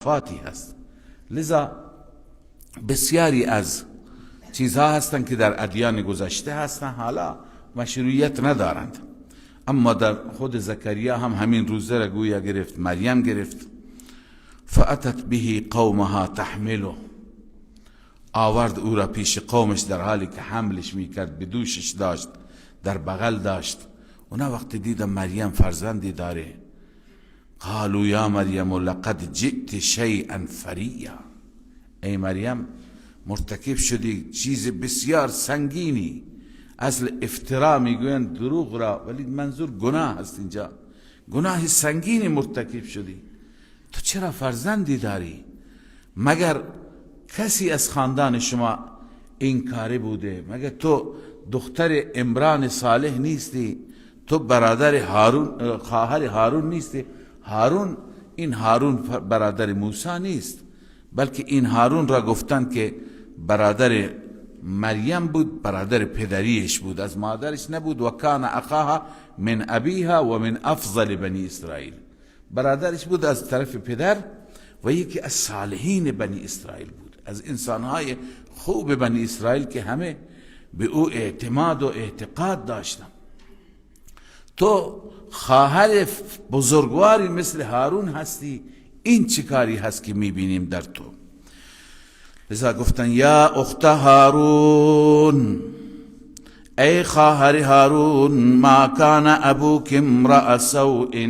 فاتی هست. لذا بسیاری از چیزها هستند که در ادیان گذشته هستند حالا مشروعیت ندارند، اما در خود زکریا هم همین روزه را گویا گرفت، مریم گرفت. فاتت به قومها تحمله، آورد او را پیش قومش در حالی که حملش میکرد، به دوشش داشت، در بغل داشت. اونا وقتی دیدن مریم فرزندی داره، قالوا یا مریم لقد جئت شیئا فریا، ای مریم مرتکب شدی چیز بسیار سنگینی. اصل افترا میگویند دروغ را، ولی منظور گناه هست، اینجا گناه سنگینی مرتکب شدی. تو چرا فرزندی داری؟ مگر کسی از خاندان شما این کاری بوده؟ مگر تو دختر عمران صالح نیستی؟ تو برادر هارون، خواهر هارون نیستی؟ این هارون برادر موسی نیست، بلکه این هارون را گفتن که برادر مریم بود، برادر پدریش بود، از مادرش نبود. و کان اخاها من ابیها و من افضل بنی اسرائیل، برادرش بود از طرف پدر و یکی از صالحین بنی اسرائیل بود، از انسانهای خوب بنی اسرائیل که همه به او اعتماد و اعتقاد داشتن. تو خواهر بزرگواری مثل هارون هستی، این چه کاری هست که میبینیم در تو؟ لذا گفتن یا اخت هارون، ای خواهر هارون، ما کان ابوک امرأ سوء،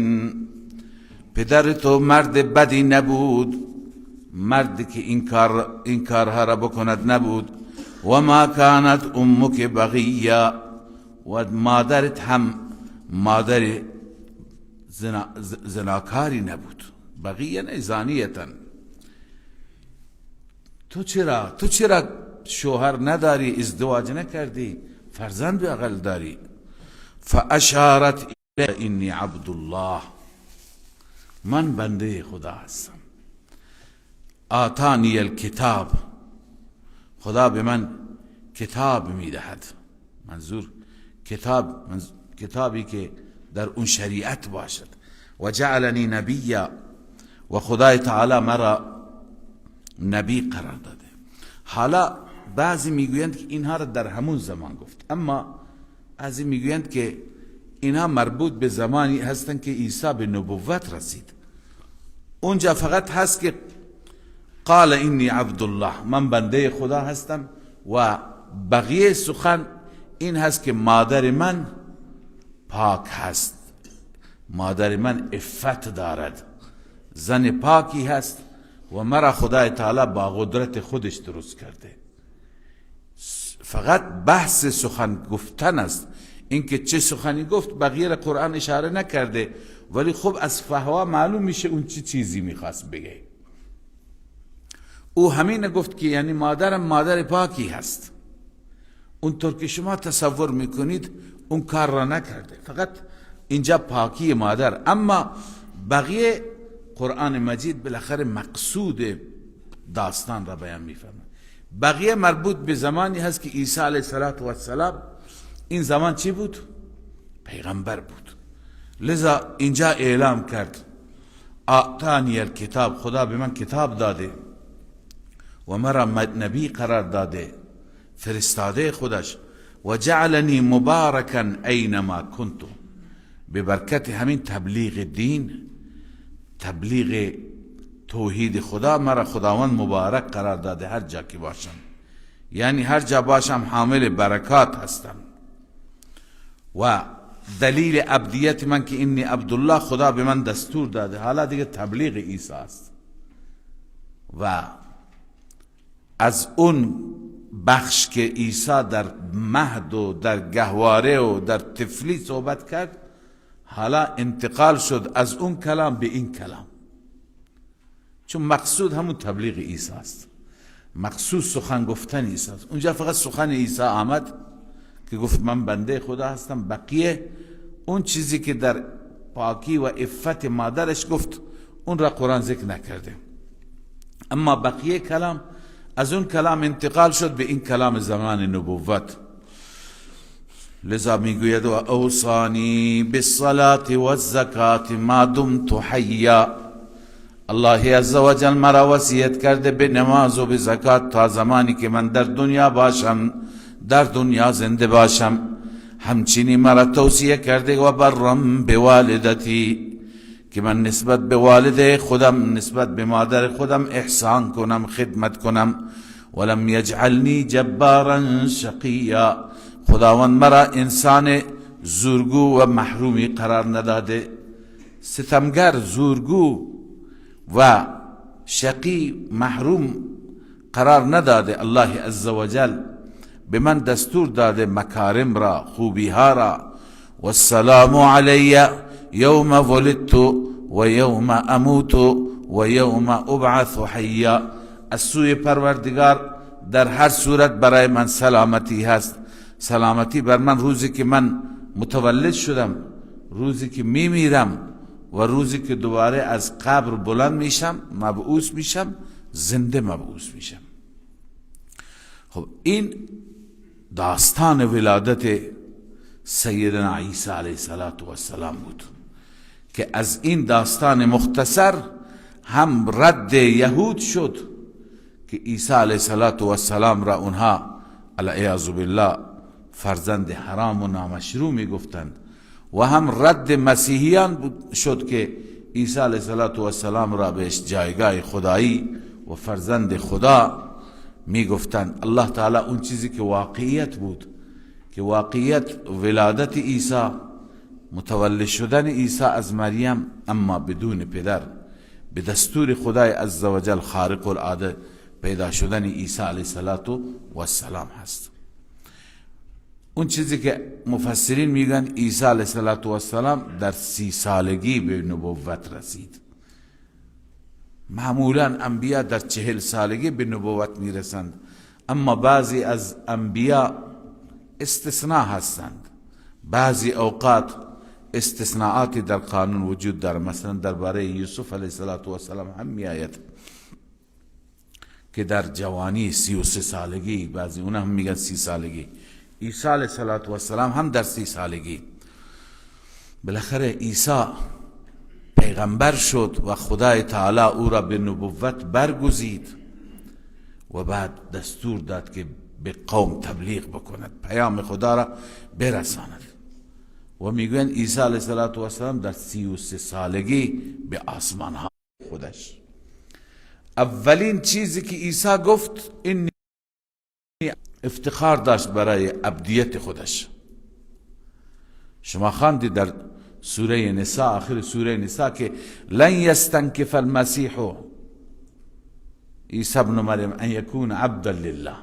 پدر تو مرد بدی نبود، مردی که این کارها را بکند نبود. و ما کانت امک بغیا، و مادرت هم مادر زناکاری نبود، بغیا نه زانیتن. تو چرا شوهر نداری، ازدواج نکردی، فرزند بغل داری؟ فاشارت الی انی عبدالله، من بنده خدا هستم. آتانی الکتاب، خدا به من کتاب میدهد. منظور کتابی که در اون شریعت باشد. و جعلنی نبیا، و خدای تعالی مرا نبی قرار داده. حالا بعضی میگویند که اینها را در همون زمان گفت، اما بعضی میگویند که اینها مربوط به زمانی هستند که عیسی به نبوت رسید. اونجا فقط هست که قال انی عبدالله، من بنده خدا هستم. و بقیه سخن این هست که مادر من پاک هست، مادر من عفت دارد، زن پاکی هست و مرا خدای تعالی با قدرت خودش درست کرده. فقط بحث سخن گفتن است، اینکه چه سخنی گفت بقیه را قرآن اشاره نکرده، ولی خب از فحوا معلوم میشه اون چه چیزی میخواست بگه. او همین گفت که یعنی مادرم مادر پاکی هست، اونطور که شما تصور میکنید اون کار را نکرده، فقط اینجا پاکی مادر. اما بقیه قرآن مجید بالاخره مقصود داستان را بیان میفرماید. بقیه مربوط به زمانی هست که عیسی علیه السلام این زمان چی بود؟ پیغمبر بود. لذا اینجا اعلام کرد آتانی الکتاب، خدا به من کتاب داده و مرا نبی قرار داده، فرستاده خودش. و جعلنی مبارکا اینما کنتو، به برکت همین تبلیغ دین، تبلیغ توحید خدا، مرا خداوند مبارک قرار داده هر جا که باشم، یعنی هر جا باشم حامل برکات هستم. و دلیل عبدیت من که انی عبدالله، خدا به من دستور داده. حالا دیگه تبلیغ عیسی است. و از اون بخش که عیسی در مهد و در گهواره و در طفلی صحبت کرد، حالا انتقال شد از اون کلام به این کلام، چون مقصود همون تبلیغ عیسی است، مقصود سخن گفتن عیسی است. اونجا فقط سخن عیسی آمد که گفت من بنده خدا هستم، بقیه اون چیزی که در پاکی و عفت مادرش گفت اون را قرآن ذکر نکرده. اما بقیه کلام از اون کلام انتقال شد به این کلام زمان نبوت. لذا میگوید و اوصانی بالصلاة والزکات ما دمت حیا، الله عزوجل مرا وصیت کرده به نماز و به زکات تا زمانی که من در دنیا باشم، در دنیا زنده باشم. همچنین مرا توصیه کرده و برم به والدتی، که من نسبت به والده خودم، نسبت به مادر خودم احسان کنم، خدمت کنم. ولم یجعلنی جبارا شقیا، خداوند مرا انسان زورگو و محرومی قرار نداده، ستمگر، زورگو و شقی، محروم قرار نداده. الله عزوجل به من دستور داده مکارم را، خوبی ها را. والسلام علی یوم ولدت و یوم اموت و یوم ابعث حیا. از سوی پروردگار در هر صورت برای من سلامتی هست. سلامتی بر من روزی که من متولد شدم، روزی که میمیرم و روزی که دوباره از قبر بلند میشم، مبعوث میشم، زنده مبعوث میشم. خب این داستان ولادت سیدنا عیسی علیه السلام بود که از این داستان مختصر هم رد یهود شد که عیسی علیه السلام را اونها والعیاذ بالله فرزند حرام و نامشروع می گفتند، و هم رد مسیحیان شد که عیسی علیه السلام را بهش جایگاه خدایی و فرزند خدا می گفتند. الله تعالی اون چیزی که واقعیت بود، که واقعیت ولادت عیسی، متولد شدن عیسی از مریم اما بدون پدر، به دستور خدای عزوجل خارق العاده پیدا شدن عیسی علیه السلام هست. اون چیزی که مفسرین میگن عیسی علیه السلام در 30 سالگی به نبوت رسید. معمولا انبیا در 40 سالگی به نبوت میرسند، اما بعضی از انبیا استثناء هستند. بعضی اوقات استثناءاتی در قانون وجود دارد. مثلا درباره یوسف علیه السلام هم میآید که در جوانی 33 سالگی، بعضی اونها هم میگن 30 سالگی. عیسی علیه السلام هم در 30 سالگی. بالاخره عیسی پیغمبر شد و خدای تعالی او را به نبوت برگزید و بعد دستور داد که به قوم تبلیغ بکند، پیام خدا را برساند. و میگوین عیسی علیه السلام در 33 سالگی به آسمان ها خودش. اولین چیزی که عیسی گفت این افتخار داشت برای عبدیت خودش. شما خواندید در سوره نساء، آخر سوره نساء، که لن یستنکف المسیح عیسی ابن مریم ان یکون عبدا لله،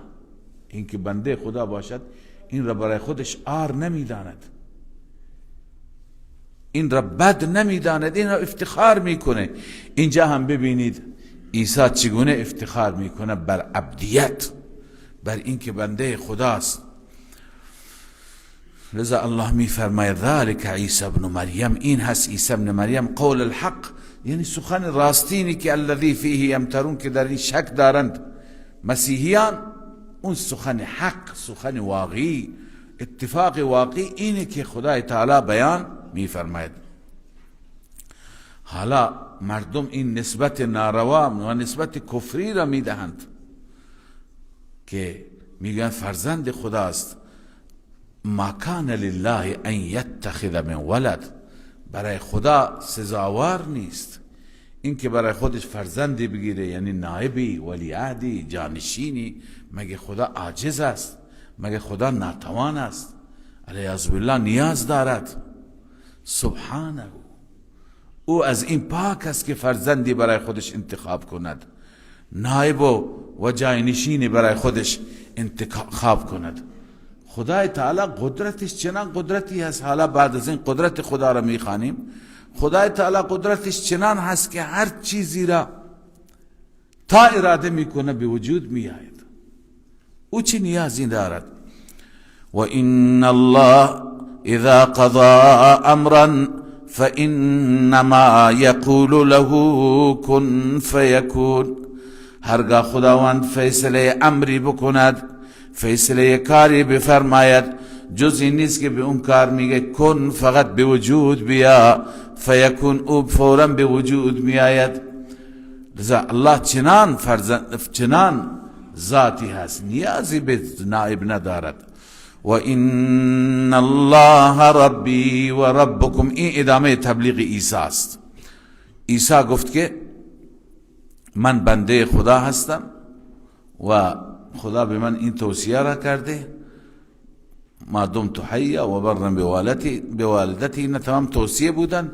این که بنده خدا باشد این را برای خودش عار نمیداند، این را بد نمیداند، این را افتخار میکنه. اینجا هم ببینید عیسی چگونه افتخار میکنه بر عبدیت، بر این که بنده خداست. لذا الله میفرماید ذلک عیسی ابن مریم، این هست عیسی ابن مریم، قول الحق، یعنی سخن راستینی که الذی فیه یمترون، که در این شک دارند مسیحیان، اون سخن حق، سخن واقعی، اتفاق واقعی اینه که خدای تعالی بیان میفرماید. حالا مردم این نسبت ناروا و نسبت کفری را میدهند که میگن فرزند خداست. ما کان لله ان یتخذ من ولد، برای خدا سزاوار نیست این که برای خودش فرزندی بگیره، یعنی نائبی، ولیعهدی، جانشینی. مگه خدا عاجز است؟ مگه خدا ناتوان است؟ علیاذ بالله نیاز دارد. سبحانه، او از این پاک است که فرزندی برای خودش انتخاب کند، نائب و جانشینی برای خودش انتخاب کند. خدای تعالی قدرتش چنان قدرتی هست. حالا بعد از این قدرت خدا را میخوانیم. خدای تعالی قدرتش چنان هست که هر چیزی را تا اراده میکنه به وجود میآید. او چه نیازی دارد؟ و ان الله اذا قضى امرا فانما یقول له کن فیکون. هرگاه خداوند فیصله امری بکند، فیصله کاری بفرماید، جز این نیست که به اون کار میگه کن، فقط به وجود بیا، فیکون، او فوراً به وجود میآید. لذا الله چنان ذاتی هست، نیازی به نائب ندارد. و ان الله ربی و ربکم، این ادامه تبلیغ عیسی است. عیسی گفت که من بنده خدا هستم و خدا به من این توصیه را کرده ما دمت حیا و برا بوالدتی، این تمام توصیه بودن.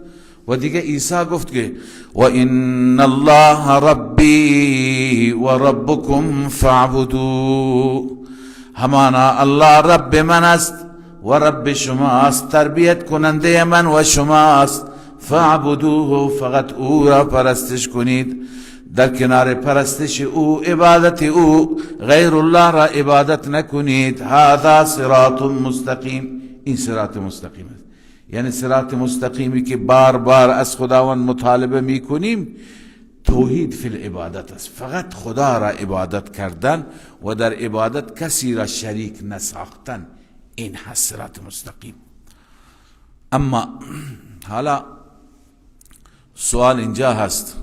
و دیگه عیسی گفت که و ان الله ربی و ربکم فاعبدوا، همانا الله رب من است و رب شماست، تربیت کننده من و شماست. فاعبدوه، فقط او را پرستش کنید، در کنار پرستش او، عبادت او، غیر الله را عبادت نکنید. هذا صراط مستقیم، این صراط مستقیم است. یعنی صراط مستقیمی که بار بار از خداوند مطالبه میکنیم توحید فی العبادت است، فقط خدا را عبادت کردن و در عبادت کسی را شریک نساختن، این هست صراط مستقیم. اما حالا سوال اینجا هست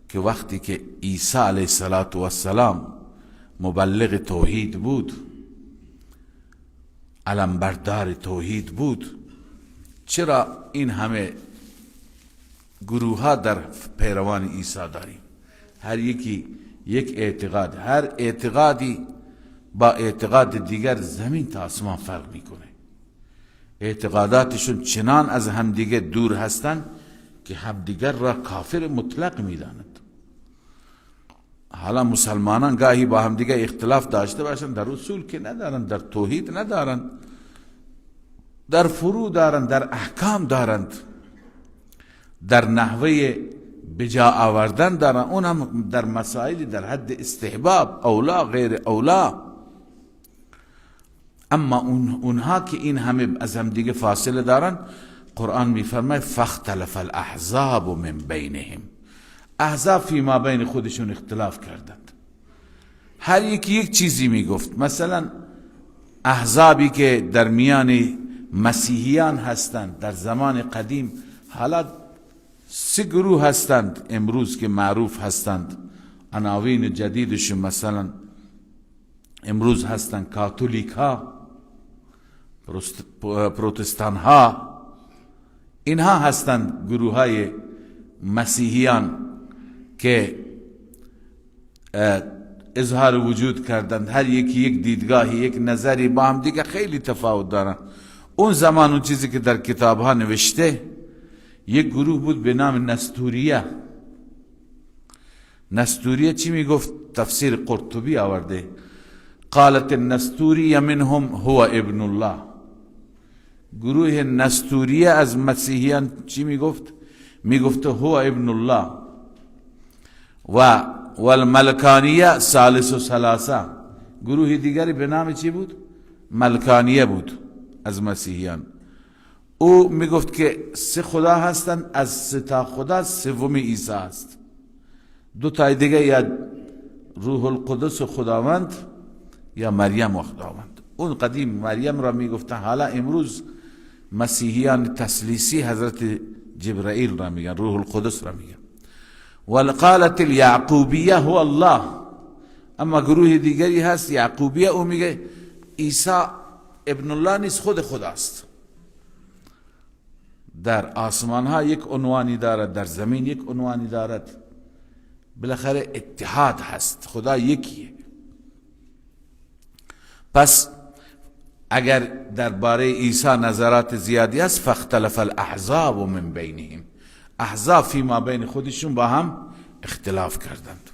که وقتی که عیسی علیه السلام مبلغ توحید بود، علمبردار توحید بود، چرا این همه گروه ها در پیروان عیسی داریم؟ هر یکی یک اعتقاد، هر اعتقادی با اعتقاد دیگر زمین تا آسمان فرق میکنه. اعتقاداتشون چنان از همدیگه دور هستند که همدیگر را کافر مطلق میدانند. حالا مسلمانان گاهی با همدیگه اختلاف داشته باشند، در اصول که ندارند، در توحید ندارند، در فروع دارند، در احکام دارند، در نحوه بجا آوردن دارند، اون هم در مسائل در حد استحباب، اولا غیر اولا. اما اونها که این همه از هم دیگه فاصله دارند، قرآن میفرماید فاختلف الاحزاب من بینهم، احزاب فی ما بین خودشون اختلاف کردند، هر یکی یک چیزی میگفت. مثلا احزابی که در میان مسیحیان هستند در زمان قدیم، حالا 3 گروه هستند امروز که معروف هستند، عناوین جدیدشون مثلا امروز هستند کاتولیک ها، پروتستان ها، اینها هستند گروه های مسیحیان که اظهار وجود کردند، هر یکی یک دیدگاهی، یک نظری، با هم دیگه خیلی تفاوت دارند. اون زمان اون چیزی که در کتاب ها نوشته، یک گروه بود به نام نستوریه. نستوریه چی می گفت؟ تفسیر قرطبی آورده، قالت النستوریه منهم هو ابن الله. گروه نستوریه از مسیحیان چی می گفت؟ می گفت هو ابن الله. و والملکانیه ثالث و ثلاثه، گروه دیگری به نام چی بود؟ ملکانیه بود از مسیحیان. او می گفت که 3 خدا هستند، از 3 تا خدا سوم عیسی است. 2 تا دیگه یا روح القدس و خداوند یا مریم و خداوند. اون قدیم مریم را می گفتن، حالا امروز مسیحیان تثلیثی حضرت جبرائیل را میگن، روح القدس را میگن. والقالت الیعقوبیه هو الله. اما گروه دیگری هست یعقوبیه، او میگه عیسی ابن الله نیست، خود خداست. در آسمان ها یک عنوانی دارد، در زمین یک عنوانی دارد، بالاخره اتحاد هست، خدا یکیه. پس اگر درباره عیسی نظرات زیادی است، فاختلف الاحزاب من بینهم، احزاب فی ما بین خودشون با هم اختلاف کردند.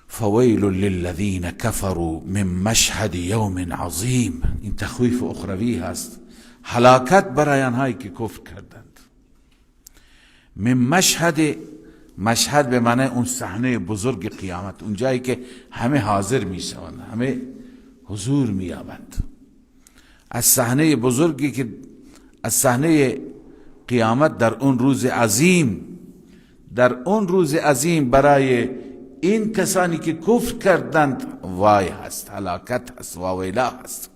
فویل للذین کفروا من مشهد یوم عظیم، این تخویف اخروی هست، هلاکت برای آنهایی که کفر کردند. من مشهد به معنی اون صحنه بزرگ قیامت، اون جایی که همه حاضر می شوند، همه حضور می یابند. از صحنه بزرگی که از صحنه قیامت در اون روز عظیم، در اون روز عظیم برای این کسانی که کفر کردند وای هست، هلاکت هست، واویلا هست.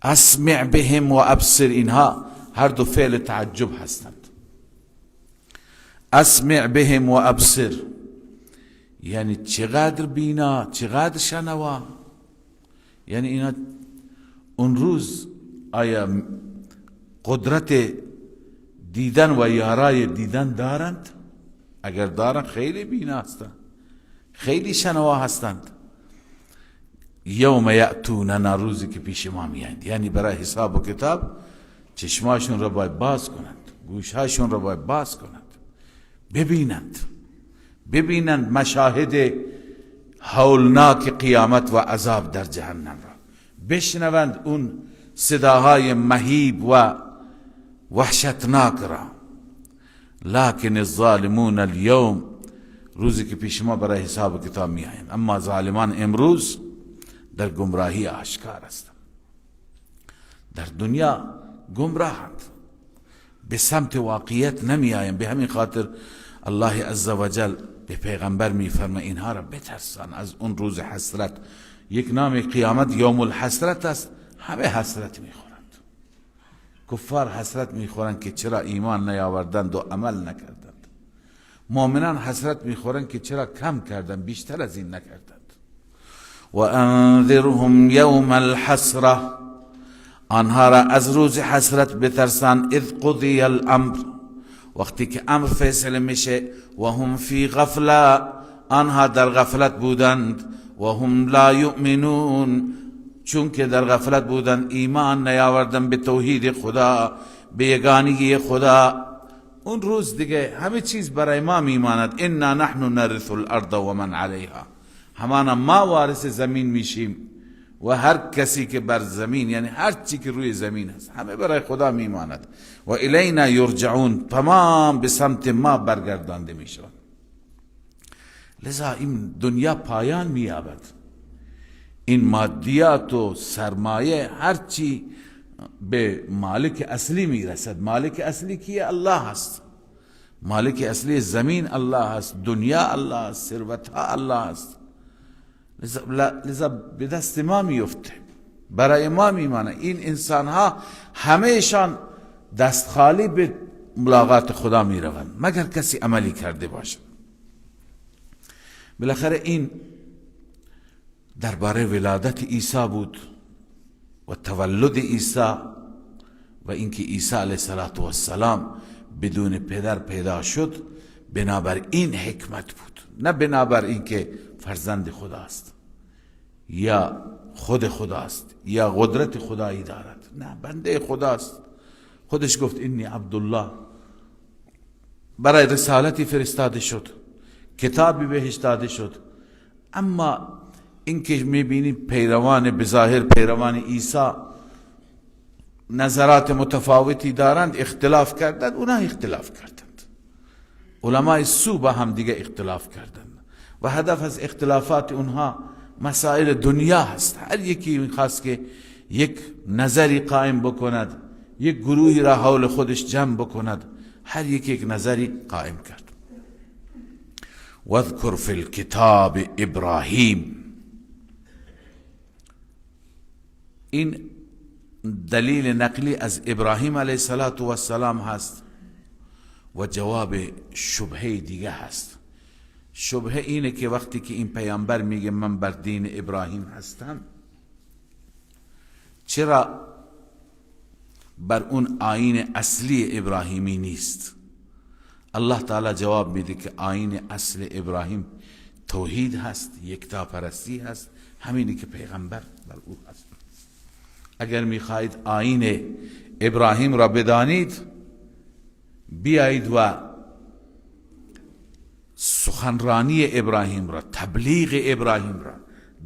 اسمع بهم و ابصر، اینها هر دو فعل تعجب هستند. اسمع بهم و ابصر، یعنی چقدر بینا چقدر شنوا. یعنی اینا اون روز آیا قدرت دیدن و یارای دیدن دارند؟ اگر دارند خیلی بینا هستند، خیلی شنوا هستند. یوم یأتوننا، روزی که پیش ما میایند، یعنی برای حساب و کتاب چشماشون را باید باز کنند، گوشهاشون را باید باز کنند، ببینند مشاهد هولناک قیامت و عذاب در جهنم را، بشنوند اون صداهای مهیب و وحشتناک را. لکن الظالمون اليوم، روزی که پیش ما برای حساب و کتاب می آیند، اما ظالمان امروز در گمراهی آشکار هستند. در دنیا گمراهند، به سمت واقعیت نمی آیند. به همین خاطر الله عزوجل به پیغمبر می فرماید اینها را بترسان از اون روز حسرت. یک نام قیامت یوم الحسرت است. همه حسرت می خورند. کفار حسرت می خورند که چرا ایمان نیاوردند و عمل نکردند. مؤمنان حسرت می خورند که چرا کم کردند، بیشتر از این نکردند. و انذرهم یوم الحسره، آنها را از روز حسرت بترسان. اذ قضی الامر، وقتی که امر فیصله میشه. و هم فی غفله، آنها در غفلت بودند. و هم لا یؤمنون، چون که در غفلت بودند ایمان نیاوردند به توحید خدا، به یگانگی خدا. اون روز دیگه همه چیز برای ما میماند. انا نحن نرث الارض و من علیها، همانا ما وارث زمین میشیم و هر کسی که بر زمین، یعنی هر چی که روی زمین هست، همه برای خدا میماند. و الینا یرجعون، تمام به سمت ما برگردانده میشوند. لذا این دنیا پایان مییابد. این مادیات و سرمایه هر چی به مالک اصلی میرسد. مالک اصلی کیه؟ الله هست. مالک اصلی زمین الله هست، دنیا الله هست، ثروت ها الله هست. لذا به دست ما میفته، برای ما میمانه. این انسان ها همهشان دست خالی به ملاقات خدا میروند، مگر کسی عملی کرده باشد. بالاخره این درباره ولادت عیسی بود و تولد عیسی و اینکه عیسی علیه السلام بدون پدر پیدا شد. بنابر این حکمت بود، نه بنابر اینکه فرزند خداست یا خود خداست یا قدرت خدایی دارد. نه، بنده خداست. خودش گفت انی عبدالله. برای رسالتی فرستاده شد، کتابی بهش داده شد. اما اینکه میبینید پیروان بظاهر پیروان عیسی نظرات متفاوتی دارند، اختلاف کردند، اونا اختلاف کردند. علماء سو با هم دیگه اختلاف کردند و هدف از اختلافات اونها مسائل دنیا هست. هر یکی میخواست که یک نظری قائم بکند، یک گروهی را حول خودش جمع بکند. هر یکی یک نظری قائم کرد. واذکر فی الکتاب ابراهیم، این دلیل نقلی از ابراهیم علیه السلام هست و جواب شبهه دیگه هست. شبهه اینه که وقتی که این پیامبر میگه من بر دین ابراهیم هستم، چرا بر اون آیین اصلی ابراهیمی نیست؟ الله تعالی جواب میده که آیین اصل ابراهیم توحید هست، یکتاپرستی هست، همینی که پیغمبر بر او هست. اگر میخواهید آیین ابراهیم را بدانید، بیایید و سخنرانی ابراهیم را، تبلیغ ابراهیم را،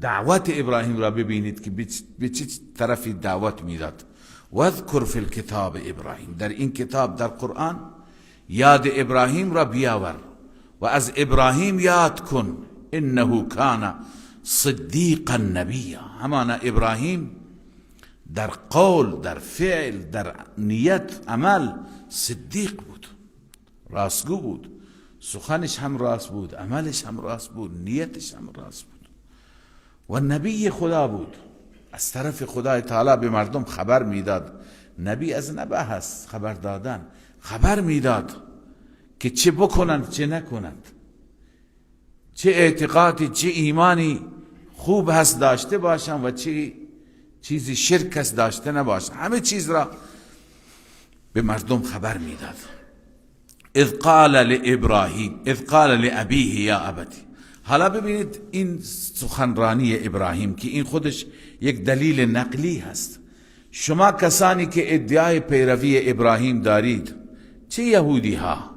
دعوت ابراهیم را ببینید که به چه طرفی دعوت میداد. واذکر فی الکتاب ابراهیم، در این کتاب در قرآن یاد ابراهیم را بیاور و از ابراهیم یاد کن. انه کان صدیقا نبیا، همانا ابراهیم در قول، در فعل، در نیت، عمل صدیق بود، راستگو بود. سخنش هم راست بود، عملش هم راست بود، نیتش هم راست بود و نبی خدا بود. از طرف خدای تعالی به مردم خبر میداد. نبی از نبع هست، خبر دادن. خبر میداد که چه بکنند چه نکنند، چه اعتقادی چه ایمانی خوب هست داشته باشند و چه چیزی شرک هست داشته نباشند، همه چیز را به مردم خبر میداد. اذ قال لابیه یا ابتی. حالا ببینید این سخنرانی ابراهیم که این خودش یک دلیل نقلی هست. شما کسانی که ادعای پیروی ابراهیم دارید، چه یهودی ها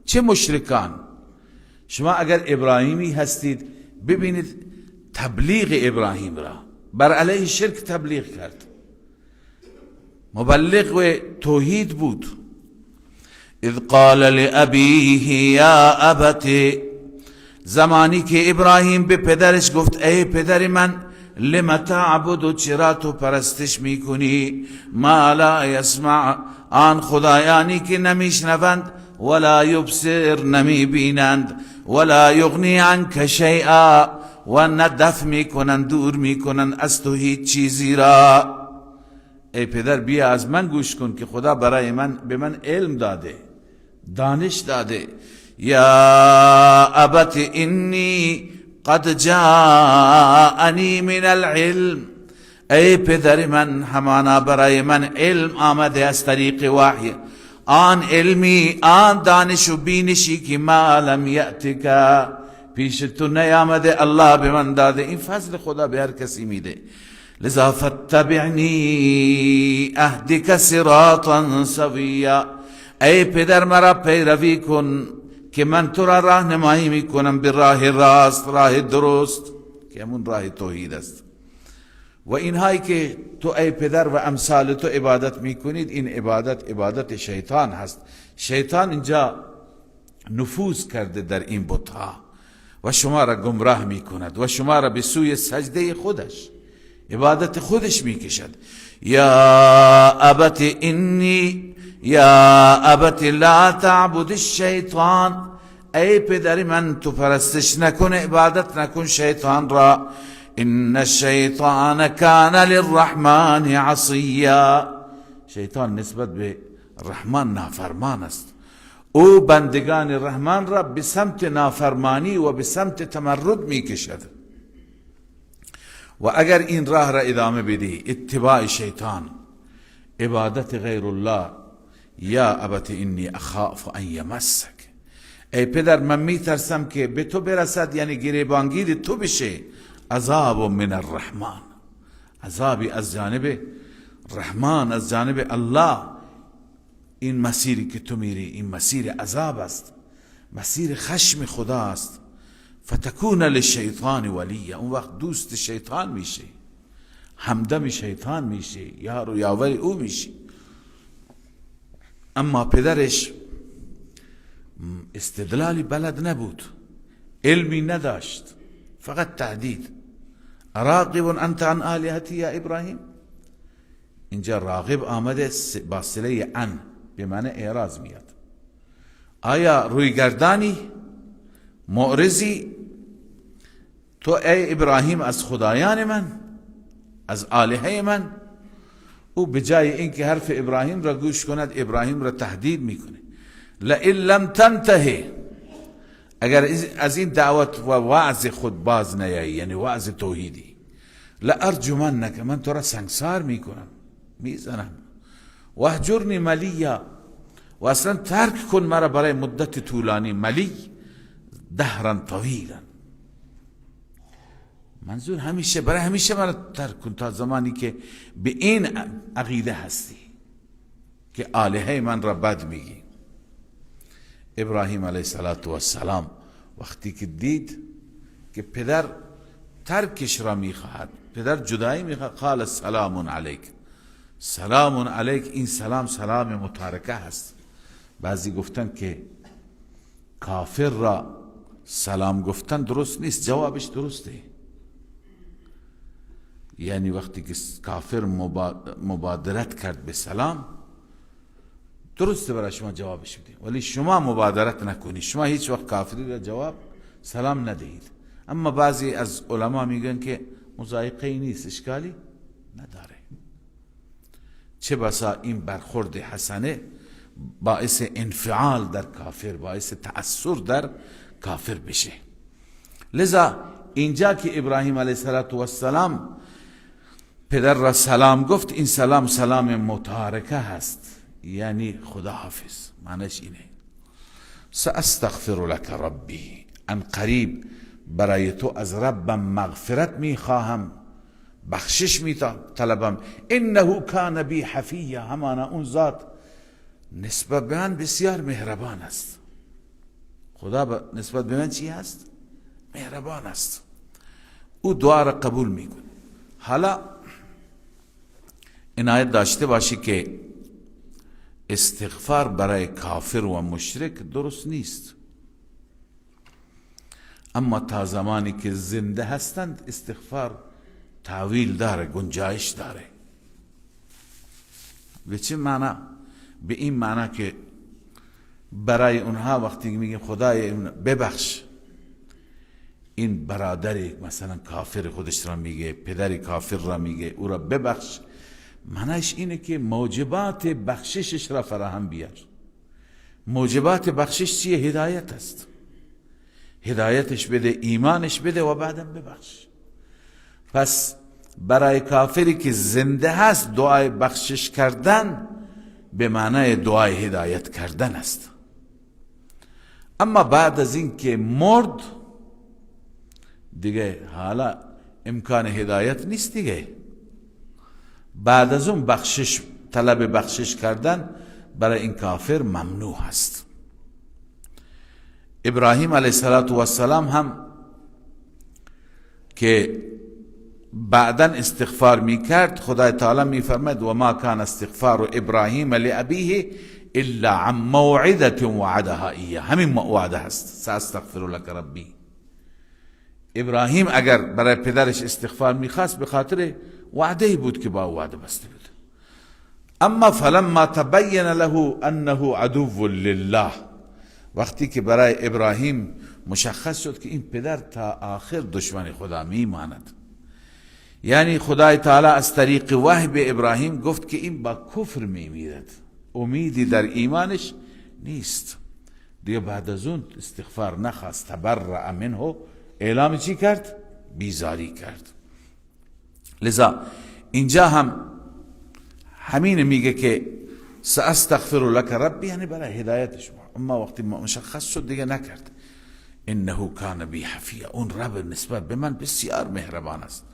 چه مشرکان، شما اگر ابراهیمی هستید ببینید تبلیغ ابراهیم را بر علیه شرک تبلیغ کرد، مبلغ و توحید بود. اذ قال لابیه یا ابتی، زمانی که ابراهیم به پدرش گفت ای پدر من، لم تعبد، چرا تو پرستش میکنی، ما لا یسمع، آن خدایانی که نمیشنوند، ولا یبصر، نمیبینند، ولا یغنی عنک شیئا، و نه دفع میکنند دور میکنند از تو هیچ چیزی را. ای پدر بیا از من گوش کن که خدا برای به من علم داده، دانش داده. یا ابت انی قد جاءنی من العلم، ای پدر من همانا برای من علم آمده از طریق وحی، آن علمی آن دانش و بینشی که ما لم یأتک، پیش تو نیامده الله به من داده. این فضل خدا به هر کسی میده. لذا فاتبعنی اهدک صراطا سویا، ای پدر مرا پیروی کن که من تو را راهنمایی میکنم به راه راست، راه درست که همون راه توحید است. و اینهایی که تو ای پدر و امثال تو عبادت میکنید، این عبادت شیطان هست. شیطان اینجا نفوذ کرده در این بتها و شما را گمراه میکند و شما را به سوی سجده خودش، عبادت خودش میکشد. یا ابت انی، یا ابت لا تعبد الشیطان، ای پدر من تو پرستش نکن، عبادت نکن شیطان را، ان الشیطان کان للرحمن عصیا، شیطان نسبت به رحمان نافرمان است، او بندگان رحمان را به سمت نافرمانی و به سمت تمرد میکشد. و اگر این راه را ادامه بدی، اتباع شیطان، عبادت غیر الله، یا ابت انی اخاف ان یمسک، ای پدر من میترسم که به تو برسد، یعنی گریبانگیر تو بشه، عذاب من الرحمن، عذابی از جانب رحمان، از جانب الله. این مسیری که تو میری این مسیر عذاب است، مسیر خشم خدا است. فتکون للشیطان ولیا، اون وقت دوست شیطان میشه، همدم شیطان میشه، یار و یاور او میشه. اما پدرش استدلالی بلد نبود، علمی نداشت، فقط تهدید. راغب انت عن آلهتی یا ابراهیم، اینجا راغب آمده با صله عن به معنی اعراض میاد. آیا روی گردانی، معرضی تو ای ابراهیم از خدایان من، از آلهه من؟ او بجای اینکه حرف ابراهیم را گوش کند، ابراهیم را تهدید میکنه. لئن لم تنتهی، اگر از این دعوت و وعظ خود باز نیایی، یعنی وعظ توحیدی، لارجمنک، من تو را سنگسار میکنم، میزنم. واهجرنی ملیا، و اصلا ترک کن مرا برای مدت طولانی، ملی دهرا طویلا، منظور همیشه، برای همیشه مرا ترک کن، تا زمانی که به این عقیده هستی که آلهه من را بد میگی. ابراهیم علیه السلام وقتی که دید که پدر ترکش را میخواهد، پدر جدایی میخواهد، قال سلام علیک، سلام علیک. این سلام سلام متارکه هست. بعضی گفتن که کافر را سلام گفتن درست نیست، جوابش درسته. یعنی وقتی که کافر مبادرت کرد به سلام، درسته برای شما جوابش بدید، ولی شما مبادرت نکنید، شما هیچ وقت کافری را جواب سلام ندهید. اما بعضی از علما میگن که مضایقه نیست، اشکالی نداره. چه بسا این برخورد حسنه باعث انفعال در کافر، باعث تأثیر در کافر بشه. لذا اینجا که ابراهیم علیه السلام پدر را سلام گفت، این سلام سلام متارکه هست، یعنی خدا حافظ. معنیش اینه ساستغفر لك ربی، ان قریب برای تو از ربم مغفرت میخواهم، بخشش میطلبم. انه کان بی حفیه، همانا اون ذات نسبت به من بسیار مهربان است. خدا نسبت به من چی هست؟ مهربان است. او دعا را قبول میکنه. حالا عنایت داشته باشی که استغفار برای کافر و مشرک درست نیست، اما تا زمانی که زنده هستند استغفار تاویل داره، گنجایش داره. به چه معنا؟ به این معنا که برای اونها وقتی میگیم خدای ببخش، این برادری مثلا کافر خودش را میگه، پدری کافر را میگه او را ببخش، معنیش اینه که موجبات بخششش را فراهم بیار. موجبات بخشش چیه؟ هدایت است. هدایتش بده، ایمانش بده و بعدم ببخش. پس برای کافری که زنده هست دعای بخشش کردن به معنای دعای هدایت کردن است. اما بعد از این که مرد دیگه حالا امکان هدایت نیست دیگه. بعد از اون بخشش، طلب بخشش کردن برای این کافر ممنوع است. ابراهیم علیه السلام هم که بعداً استغفار میکرد، خدای تعالی میفرماد و ما کان استغفار ابراهیم لابیه الا عن موعده وعدها ایه. همین وعده هست، ساستغفر لك ربی. ابراهیم اگر برای پدرش استغفار میخواست به خاطر وعده بود که با وعده بسته بود. اما فلما تبین له انه عدو لله، وقتی که برای ابراهیم مشخص شد که این پدر تا آخر دشمن خدا میماند، یعنی خدای تعالی از طریق وحی به ابراهیم گفت که این با کفر میمیرد، امیدی در ایمانش نیست، دیگه بعد از اون استغفار نخواست، تبرأ منه، اعلام چی کرد؟ بیزاری کرد. لذا اینجا هم همین میگه که ساستغفر لك ربی، یعنی برای هدایتش، اما وقتی مشخص شد دیگه نکرد. انه کان بی حفیه، اون رب نسبت به من بسیار مهربان است.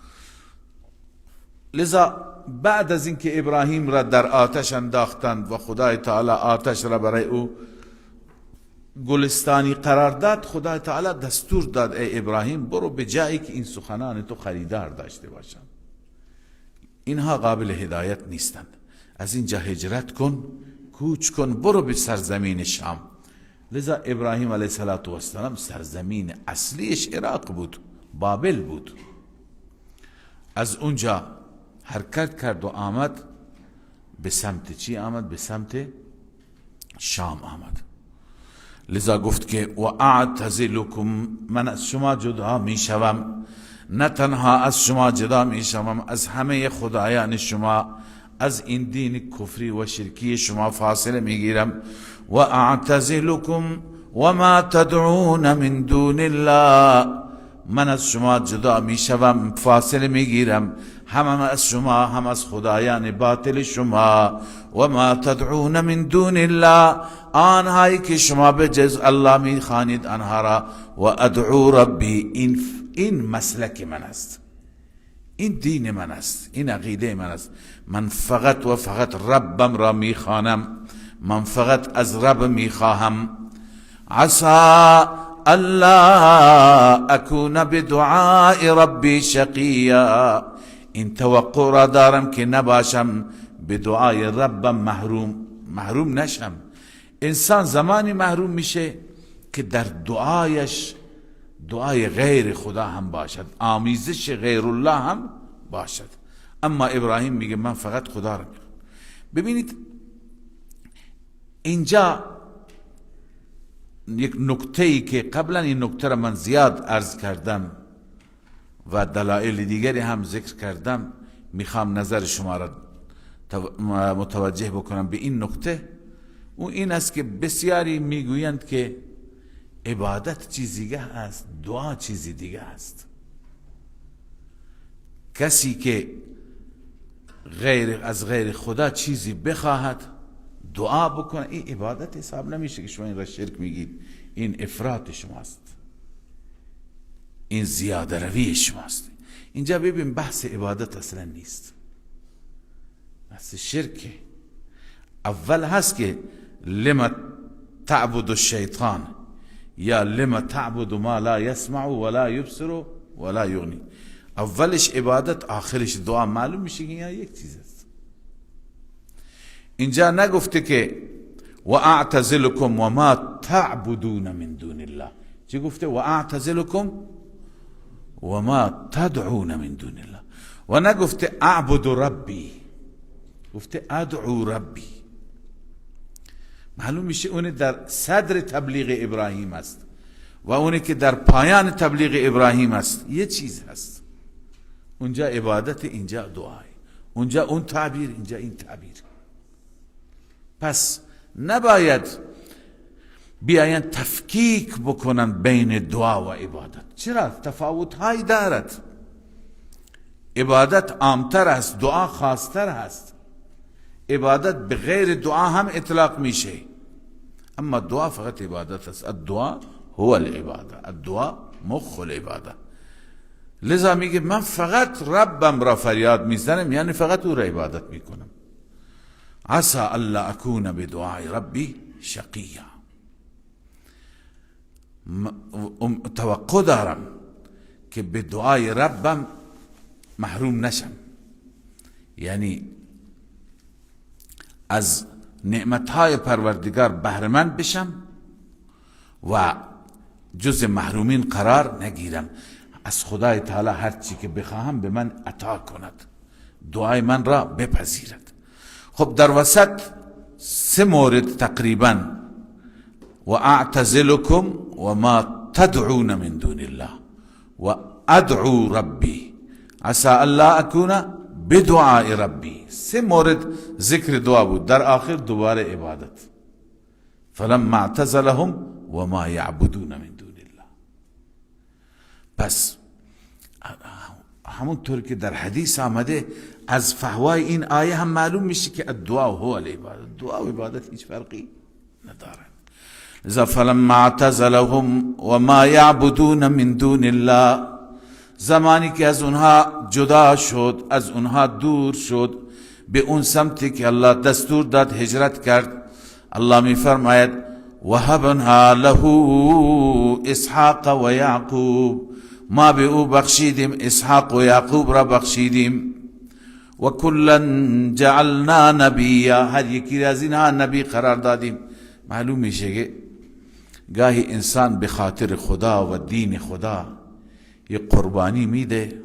لذا بعد از اینکه ابراهیم را در آتش انداختند و خدای تعالی آتش را برای او گلستانی قرار داد، خدای تعالی دستور داد ای ابراهیم برو به جایی که این سخنان تو خریدار داشته باشند، اینها قابل هدایت نیستند، از اینجا هجرت کن، کوچ کن، برو به سرزمین شام. لذا ابراهیم علیه السلام سرزمین اصلیش عراق بود، بابل بود. از اونجا حرکت کرد و آمد به سمت چی آمد؟ به سمت شام آمد. لذا گفت که و اعتزلکم، من از شما جدا می شوم، نه تنها از شما جدا می شوم، از همه خدایان شما، از این دین کفری و شرکی شما فاصله می گیرم. و اعتزلکم و ما تدعون من دون الله، من از شما جدا می شوم، فاصله می گیرم، هم از شما هم از خدایان باطل شما. و ما تدعون من دون الله، آنهایی که شما به جز الله می خوانید آنها را. و ادعو ربی، این مسلک من است، این دین من است، این عقیده من است. من فقط و فقط ربم را می خوانم، من فقط از رب می خواهم. عسى الله اكون بدعاء ربی شقیا، این توقع را دارم که نباشم به دعای ربم محروم نشم. انسان زمانی محروم میشه که در دعایش دعای غیر خدا هم باشد، آمیزش غیر الله هم باشد. اما ابراهیم میگه من فقط خدا را میخوام. ببینید اینجا یک نکته ای که قبلا این نکته را من زیاد عرض کردم و دلایل دیگری هم ذکر کردم، میخوام نظر شما را متوجه بکنم به این نکته. او این است که بسیاری میگویند که عبادت چیزی دیگه است، دعا چیزی دیگه است. کسی که از غیر خدا چیزی بخواهد دعا بکنه، این عبادت حساب نمیشه که شما این را شرک میگید. این افراط شماست، این زیاده روی شماست. اینجا ببین بحث عبادت اصلا نیست، بحث شرکه. اول هست که لما تعبد الشیطان یا لما تعبد ما لا يسمع ولا يبصر ولا یغنی. اولش عبادت، آخرش دعا. معلوم میشه که این یک چیز است. اینجا نگفته که و اعتزلکم و ما تعبدون من دون الله، چی گفته؟ و اعتزلکم و ما تدعون من دون الله. و نگفته اعبد ربی، گفته ادعو ربی. معلوم میشه اون در صدر تبلیغ ابراهیم است و اونی که در پایان تبلیغ ابراهیم است یه چیز هست. اونجا عبادت، اینجا دعای، اونجا اون تعبیر، اینجا این تعبیر. پس نباید بیاین تفکیک بکنن بین دعا و عبادت. چرا؟ تفاوت های دارد. عبادت عامتر است، دعا خاصتر است. عبادت به غیر دعا هم اطلاق میشه، اما دعا فقط عبادت است. الدعا هو العباده، الدعا مخ العباده. لذا میگه من فقط ربم را فریاد میزنم، یعنی فقط او را عبادت میکنم. عسى الا اكون بدعاء ربي شقيا. توقع دارم که به دعای ربم محروم نشم، یعنی از نعمتهای پروردگار بهره‌مند بشم و جز محرومین قرار نگیرم. از خدای تعالی هر چی که بخواهم به من عطا کند، دعای من را بپذیرد. خب در وسط سه مورد تقریبا، و اعتزلکم و ما تدعون من دون الله و ادعو ربی عسى الا اكون بدعاء ربی. سه مورد ذکر دعا بود، در آخر دوباره عبادت. فلما اعتزلهم و ما یعبدون من دون الله. پس همونطور که در حدیث آمده از فحوای این آیه هم معلوم میشه که الدعا هو العبادت. دعا و عبادت هیچ فرقی ندارن. لذا فلما اعتزلهم و ما یعبدون من دون الله، زمانی که از اونها جدا شد، از اونها دور شد به اون سمتی که الله دستور داد هجرت کرد، الله می فرماید وهبنا له اسحاق و یعقوب، ما به او بخشیدیم اسحاق و یعقوب را بخشیدیم. و کلا جعلنا نبیا، هر یکی از اینها نبی قرار دادیم. معلوم میشه که گاهی انسان به خاطر خدا و دین خدا یک قربانی میده،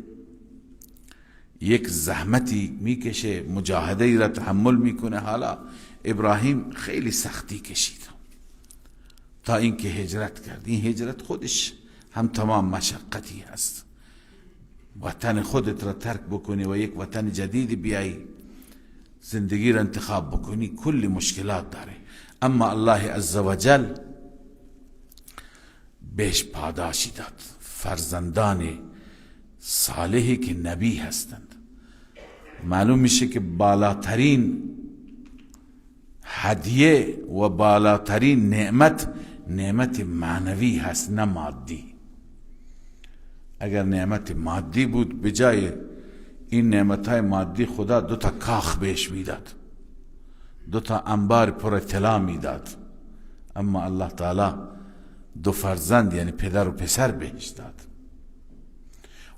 یک زحمتی میکشه، مجاهده را تحمل میکنه. حالا ابراهیم خیلی سختی کشید تا اینکه هجرت کرد. این هجرت خودش هم تمام مشقتی هست. وطن خودت را ترک بکنی و یک وطن جدید بیایی، زندگی را انتخاب بکنی، کلی مشکلات داره. اما الله عزوجل بهش پاداشی داد. فرزندان صالحی که نبی هستند. معلوم میشه که بالاترین هدیه و بالاترین نعمت معنوی هست، نه مادی. اگر نعمت مادی بود به جای این نعمتهای مادی خدا 2 تا کاخ بهش میداد، 2 تا انبار پر طلا میداد. اما الله تعالی 2 فرزند یعنی پدر و پسر بهش داد.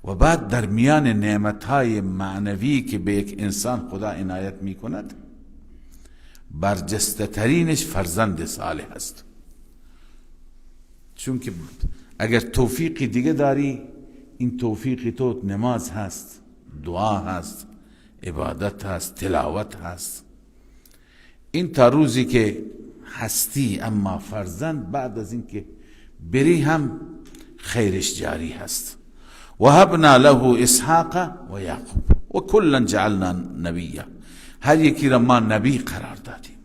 و بعد در میان نعمتهای معنوی که به یک انسان خدا عنایت میکند، برجسته ترینش فرزند صالح است. چون که اگر توفیقی دیگه داری، این توفیقی تو نماز هست، دعا هست، عبادت هست، تلاوت هست. این تا روزی که هستی. اما فرزند بعد از این که بری هم خیرش جاری هست. وهبنا له اسحاق و یعقوب و کلا جعلنا نبیا، هر یکی را ما نبی قرار دادیم.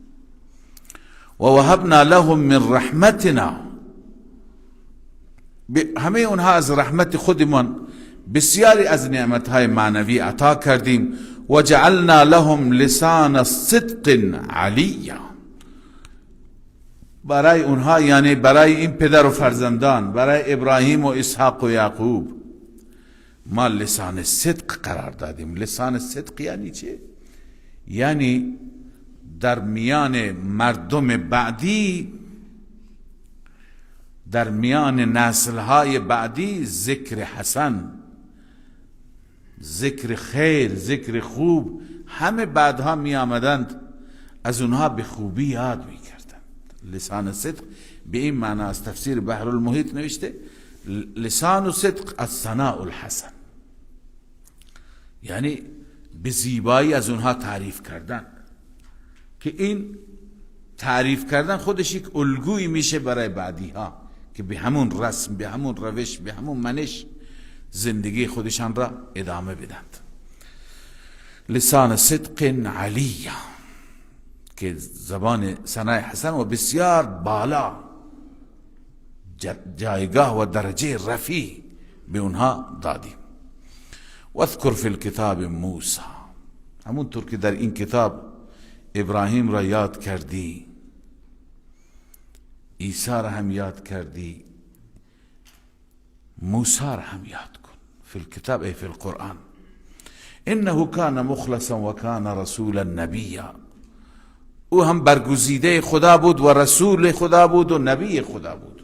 ووهبنا لهم من رحمتنا، همه اونها از رحمت خودمان بسیاری از نعمتهای معنوی عطا کردیم. وجعلنا لهم لسان صدق علیا، برای اونها یعنی برای این پدر و فرزندان، برای ابراهیم و اسحاق و یعقوب ما لسان صدق قرار دادیم. لسان صدق یعنی چه؟ یعنی در میان مردم بعدی، در میان نسلهای بعدی ذکر حسن، ذکر خیر، ذکر خوب، همه بعدها می آمدند از اونها به خوبی یاد می کردند. لسان صدق به این معنی از تفسیر بحر المحیط نوشته لسان صدق الثناء الحسن، یعنی به زیبایی از اونها تعریف کردن، که این تعریف کردن خودش یک الگویی میشه برای بعدی ها که به همون رسم، به همون روش، به همون منش زندگی خودشان را ادامه بدند. لسان صدق علیا، که زبان ثنای حسن و بسیار بالا، جایگاه و درجه رفیع به اونها دادیم. واذکر فی الکتاب موسی، همونطور که در این کتاب ابراهیم را یاد کردی، عیسی را هم یاد کردی، موسی را هم یاد کن. فی الکتاب ای فی القرآن. انه کان مخلصا و کان رسولا نبیا، او هم برگزیده خدا بود و رسول خدا بود و نبی خدا بود،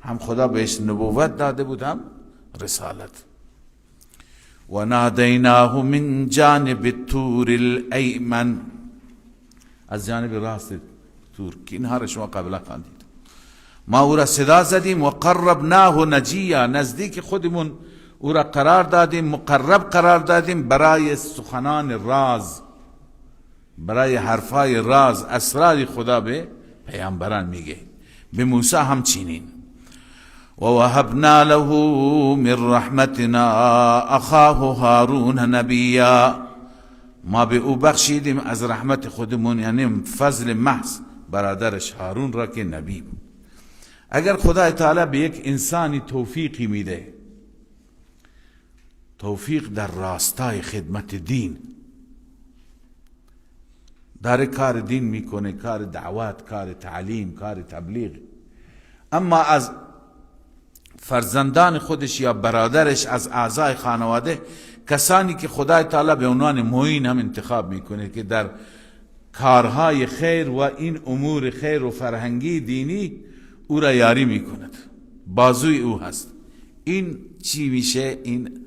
هم خدا بهش نبوت داده بود هم رسالت. و نادیناه من جانب الطور الایمن، از جانب راست طور، که اینها را شما قبلا خواندید. ما او را صدا زدیم و قربناه نجیا، نزدیک خودمون او را قرار دادیم، مقرب قرار دادیم برای سخنان راز، برای حرفای راز، اسرار خدا به پیامبران میگه. به موسی هم چنین. و وهبنا له من رحمتنا اخاه هارون نبیا، ما به او بخشیدیم از رحمت خودمون، یعنی فضل محض، برادرش هارون را که نبی بود. اگر خدا تعالی به یک انسانی توفیقی میده، توفیق در راستای خدمت دین، داره کار دین میکنه، کار دعوت، کار تعلیم، کار تبلیغ، اما از فرزندان خودش یا برادرش، از اعضای خانواده، کسانی که خدای تعالی به عنوان معین هم انتخاب میکنه که در کارهای خیر و این امور خیر و فرهنگی دینی او را یاری میکند، بازوی او هست، این چی میشه؟ این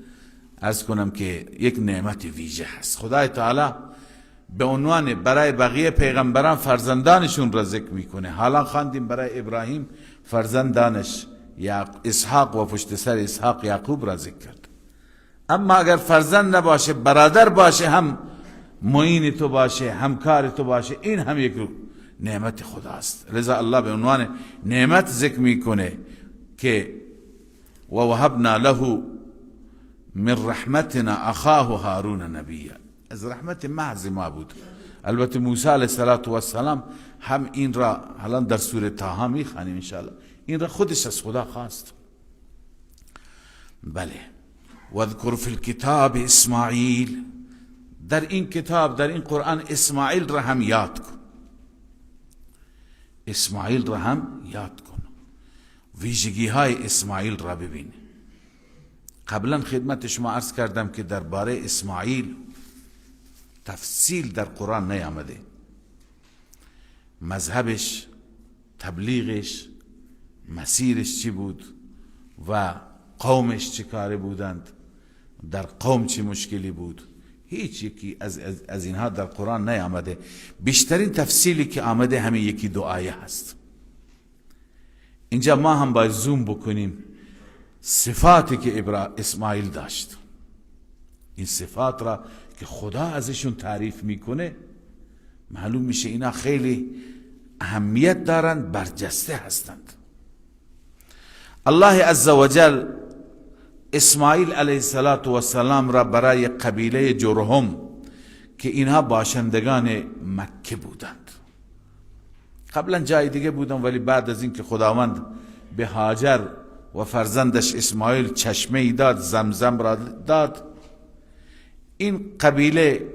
عرض کنم که یک نعمت ویژه هست. خدای تعالی به عنوان برای بقیه پیغمبران فرزندانشون را ذکر میکنه. حالا خواندیم برای ابراهیم فرزندانش اسحاق و پشت سر اسحاق یعقوب را ذکر کرد. اما اگر فرزند نباشه، برادر باشه، هم معین تو باشه، همکار تو باشه، این هم یک نعمت خداست. لذا الله به عنوان نعمت ذکر میکنه که و وهبنا له من رحمتنا اخاه هارون نبیا، از رحمت محض ما بود. البته موسی علیه السلام هم این را حالا در سوره طه میخوانیم انشاءالله، این را خودش از خدا خواست. بله. واذکر فی الکتاب اسماعیل، در این کتاب، در این قرآن اسماعیل را هم یاد کن، اسماعیل را هم یاد کن، ویژگی های اسماعیل را ببین. قبلا خدمت شما عرض کردم که درباره اسماعیل تفصیل در قرآن نیامده، مذهبش، تبلیغش، مسیرش چی بود و قومش چه کاره بودند، در قوم چه مشکلی بود، هیچ یکی از اینها در قرآن نیامده. بیشترین تفصیلی که آمده همین یکی دو آیه هست. اینجا ما هم باید زوم بکنیم صفاتی که اسماعیل داشت، این صفات را که خدا ازشون تعریف میکنه معلوم میشه اینا خیلی اهمیت دارند، برجسته هستند. الله عزوجل اسماعیل علیه السلام را برای قبیله جرهم که اینها باشندگان مکه بودند، قبلا جای دیگه بودن، ولی بعد از این که خداوند به هاجر و فرزندش اسماعیل چشمه ای داد، زمزم را داد، این قبیله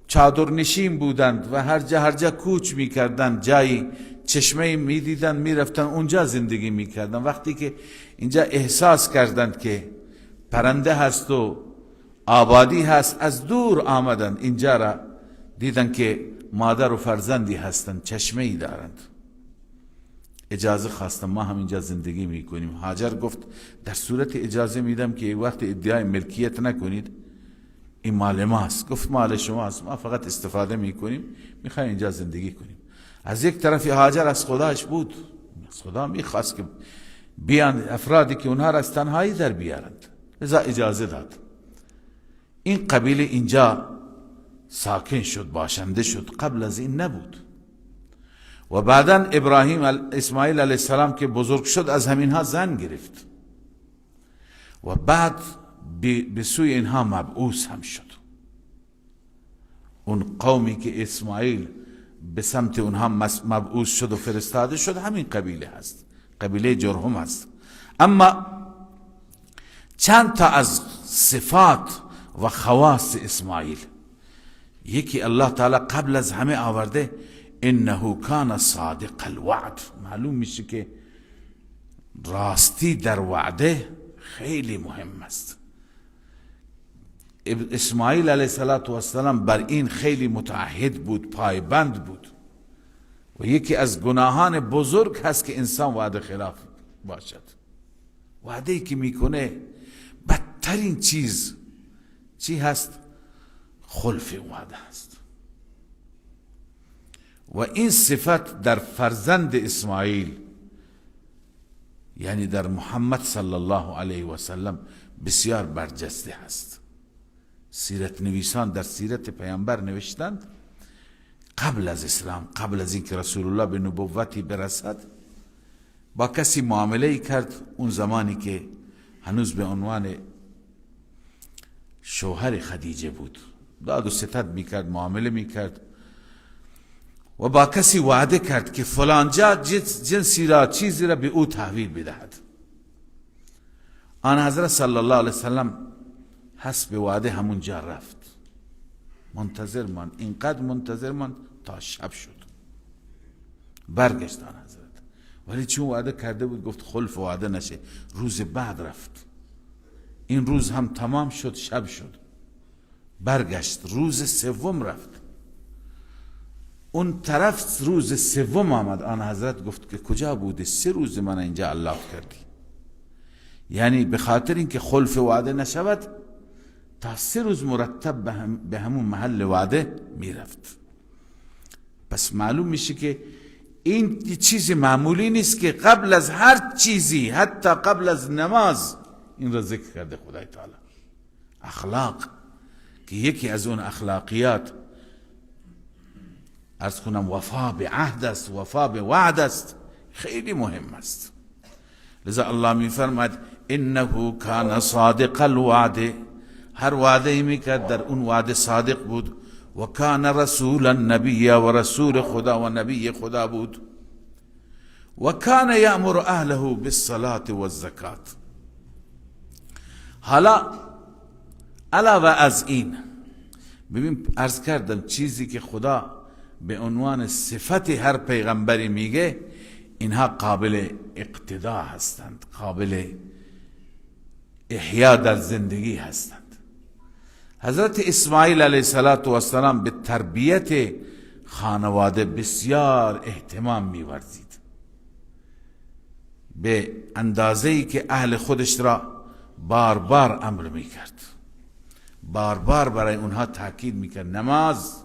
چادرنشین بودند و هر جا کوچ میکردند، جایی چشمه میدیدند میرفتن اونجا زندگی میکردن. وقتی که اینجا احساس کردند که پرنده هست و آبادی هست، از دور آمدند اینجا را دیدن که مادر و فرزندی هستند، چشمه ای دارند، اجازه خواستم ما هم اینجا زندگی میکنیم. هاجر گفت در صورت اجازه میدم که یک وقت ادعای ملکیت نکنید، این مال ماست. گفت مال شماست، ما فقط استفاده میکنیم، میخوایم اینجا زندگی کنیم. از یک طرف هاجر از خداش بود، از خدا میخواست که بیان افرادی که اونها را از تنهایی در بیارند، لذا اجازه داد. این قبیله اینجا ساکن شد، باشنده شد، قبل از این نبود. و بعدا اسماعیل علیه السلام که بزرگ شد از همینها زن گرفت و بعد به سوی اینها مبعوث هم شد. اون قومی که اسماعیل به سمت اونها مبعوث شد و فرستاده شد همین قبیله هست، قبیله جرهم هست. اما چند تا از صفات و خواص اسماعیل، یکی الله تعالی قبل از همه آورده انه کان صادق الوعد. معلوم میشه که راستی در وعده خیلی مهم است. اسماعیل علیه السلام بر این خیلی متعهد بود، پایبند بود. و یکی از گناهان بزرگ هست که انسان وعده خلاف باشد. وعده ای که میکنه بدترین چیز چی هست؟ خلف وعده هست. و این صفت در فرزند اسماعیل، یعنی در محمد صلی الله علیه و سلم بسیار برجسته هست. سیرت نویسان در سیرت پیامبر نوشتند قبل از اسلام، قبل از اینکه رسول الله به نبوتی برسد، با کسی معامله کرد، اون زمانی که هنوز به عنوان شوهر خدیجه بود، داد و ستد میکرد، معامله میکرد و با کسی وعده کرد که فلانجا جنسی را، چیزی را به او تحویل بدهد. آن حضرت صلی الله علیه وسلم حسب وعده همونجا رفت، منتظر من، اینقدر منتظر من تا شب شد، برگشت آن حضرت. ولی چون وعده کرده بود گفت خلف وعده نشه. روز بعد رفت، این روز هم تمام شد، شب شد، برگشت. روز سوم رفت، اون طرف روز سوم آمد. آن حضرت گفت که کجا بوده؟ 3 روز من اینجا علاف کردی. یعنی به خاطر اینکه خلف وعده نشود تا 3 روز مرتب به همون محل وعده میرفت. پس معلوم میشه که این چیز معمولی نیست که قبل از هر چیزی، حتی قبل از نماز، این را ذکر کرده خدای تعالی. اخلاق که یکی از اون اخلاقیات عرض کنم وفا به عهد است، وفا به وعد است، خیلی مهم است. لذا الله می فرماید انه کان صادق الوعد، هر وعده می کرد در اون وعده صادق بود. و کان رسولا نبی، و رسول خدا و نبی خدا بود. و کان یأمر اهله بالصلاة والزکاة. حالا علاوه از این ببین، عرض کردم چیزی که خدا به عنوان صفت هر پیغمبری میگه، اینها قابل اقتدا هستند، قابل احیا در زندگی هستند. حضرت اسماعیل علیه السلام به تربیت خانواده بسیار اهتمام می‌ورزید، به اندازه‌ای که اهل خودش را بار بار امر میکرد، بار بار برای اونها تاکید میکرد، نماز،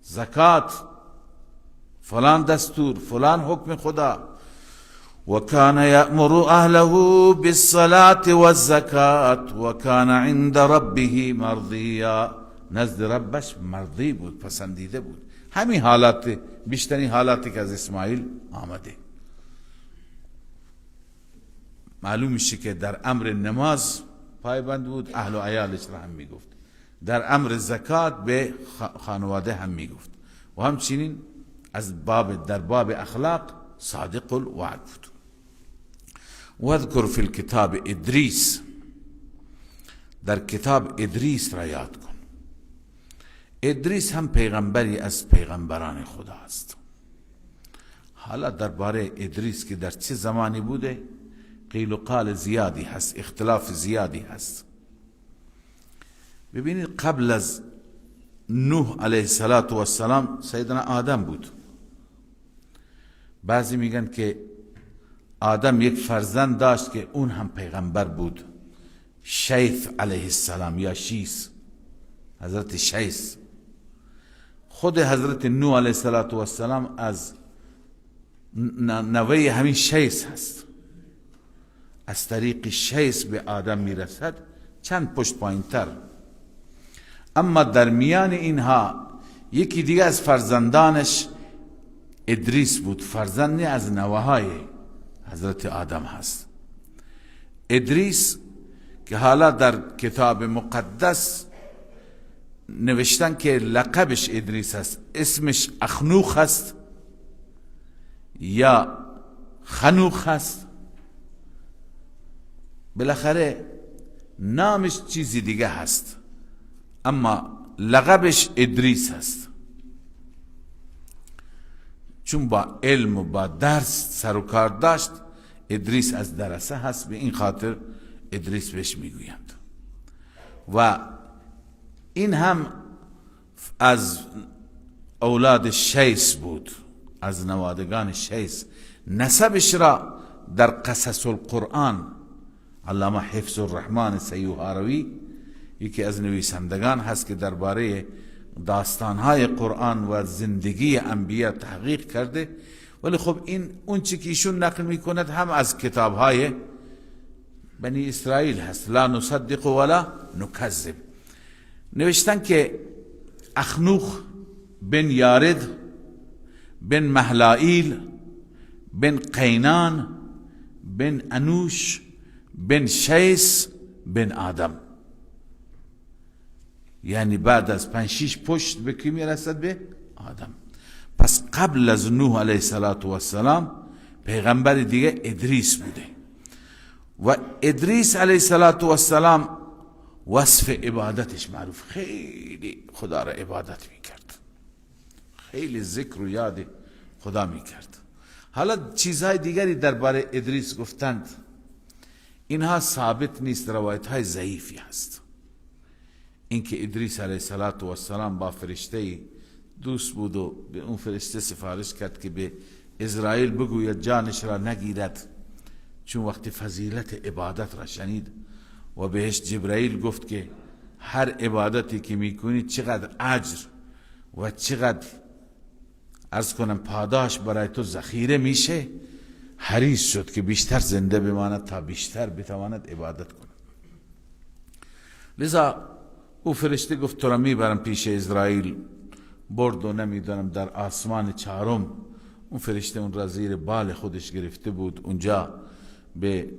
زکات، فلان دستور، فلان حکم خدا. و کان یأمر اهله بالصلاة والزکات و کان عند ربه مرضیا، نزد ربش مرضی بود، پسندیده بود. همین حالات، بیشترین حالاتی که از اسماعیل آمده. معلوم میشه که در امر نماز پایبند بود، اهل و عیالش را هم میگفت، در امر زکات به خانواده هم میگفت، و همچنین از در باب اخلاق صادق الوعد بود. واذکر فی الکتاب ادریس، در کتاب ادریس را یاد کن. ادریس هم پیغمبری از پیغمبران خدا است. حالا درباره ادریس که در چه زمانی بوده قیل و قال زیادی هست، اختلاف زیادی هست. ببینید قبل از نوح علیه السلام سیدنا آدم بود. بعضی میگن که آدم یک فرزند داشت که اون هم پیغمبر بود، شیث علیه السلام یا شیث، حضرت شیث. خود حضرت نوح علیه السلام از نوه همین شیث هست. از طریق شیث به آدم میرسد، چند پشت پایین تر. اما در میان اینها یکی دیگه از فرزندانش ادریس بود، فرزند از نوه‌های حضرت آدم هست. ادریس که حالا در کتاب مقدس نوشتن که لقبش ادریس هست، اسمش اخنوخ هست یا خنوخ هست، بالاخره نامش چیزی دیگه هست، اما لقبش ادریس هست. چون با علم و با درس سر و کار داشت، ادریس از درسه هست، به این خاطر ادریس بهش میگویند. و این هم از اولاد شیث بود، از نوادگان شیث. نسبش را در قصص القرآن علامه حفظ الرحمن سیوهاروی، یکی از نویسندگان هست که درباره داستانهای قرآن و زندگی انبیا تحقیق کرده، ولی خب این اون چی که ایشون نقل میکند هم از کتابهای بنی اسرائیل هست. لا نصدق ولا نکذب. نوشتن که اخنوخ بن یارد بن محلائیل بن قینان بن انوش بن شیث بن آدم، یعنی بعد از 5-6 پشت به کی میرسد؟ به آدم. پس قبل از نوح علیه السلام پیغمبر دیگه ادریس بوده. و ادریس علیه السلام وصف عبادتش معروف، خیلی خدا را عبادت میکرد، خیلی ذکر و یاد خدا میکرد. حالا چیزهای دیگری درباره ادریس گفتند، اینها ثابت نیست، روایت های ضعیفی هست. اینکه ادریس علیه السلام با فرشته دوست بود و به اون فرشته سفارش کرد که به اسرائیل بگوید جانش را نگیرد، چون وقتی فضیلت عبادت را شنید و بهش جبرائیل گفت که هر عبادتی که میکنی چقدر اجر و چقدر عرض کنم پاداش برای تو ذخیره میشه، حریص شد که بیشتر زنده بماند تا بیشتر بتواند عبادت کند. لذا او فرشته گفت تو را میبرم پیش اسرائیل. برد و نمیدونم در آسمان 4، اون فرشته اون را زیر بال خودش گرفته بود. اونجا به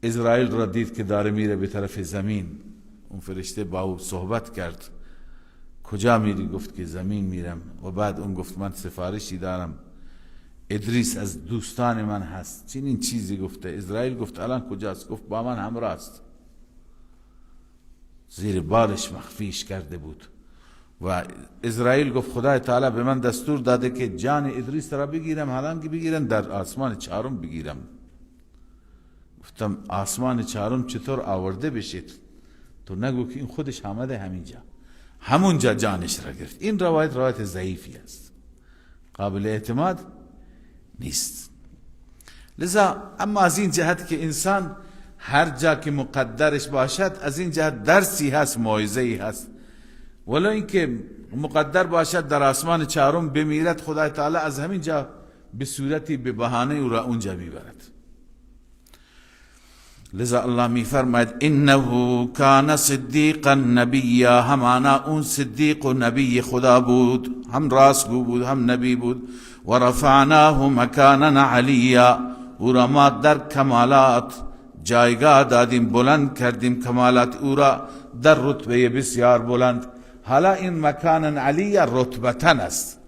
اسرائیل را دید که داره میره به طرف زمین. اون فرشته با او صحبت کرد، کجا میری؟ گفت که زمین میرم. و بعد اون گفت من سفارشی دارم، ادریس از دوستان من هست، چنین چیزی گفته. اسرائیل گفت الان کجاست؟ گفت با من همراه است. زیر بالش مخفیش کرده بود. و اسرائیل گفت خدای تعالی به من دستور داده که جان ادریس را بگیرم، حالا که بگیرم در آسمان 4 بگیرم. گفتم آسمان 4 چطور آورده بشید؟ تو نگو که این خودش آمده همینجا، همونجا جانش را گرفت. این روایت ضعیفی است، قابل اعتماد نیست. لذا اما از این جهت که انسان هر جا که مقدرش باشد، از این جهت درسی هست، موعظه‌ای هست. ولو اینکه مقدر باشد در آسمان 4 بمیرد، خدای تعالی از همین جا به صورتی به بهانه او را اونجا میبرد. لذا الله میفرماید انه کان صدیقا نبیا، همانا اون صدیق و نبی خدا بود، هم راستگو بود هم نبی بود. و رفعناه مکانا علیا، او را ما در کمالات جایگاه دادیم، بلند کردیم کمالات او را در رتبه بسیار بلند. حالا این مکانا علیا رتبتن است،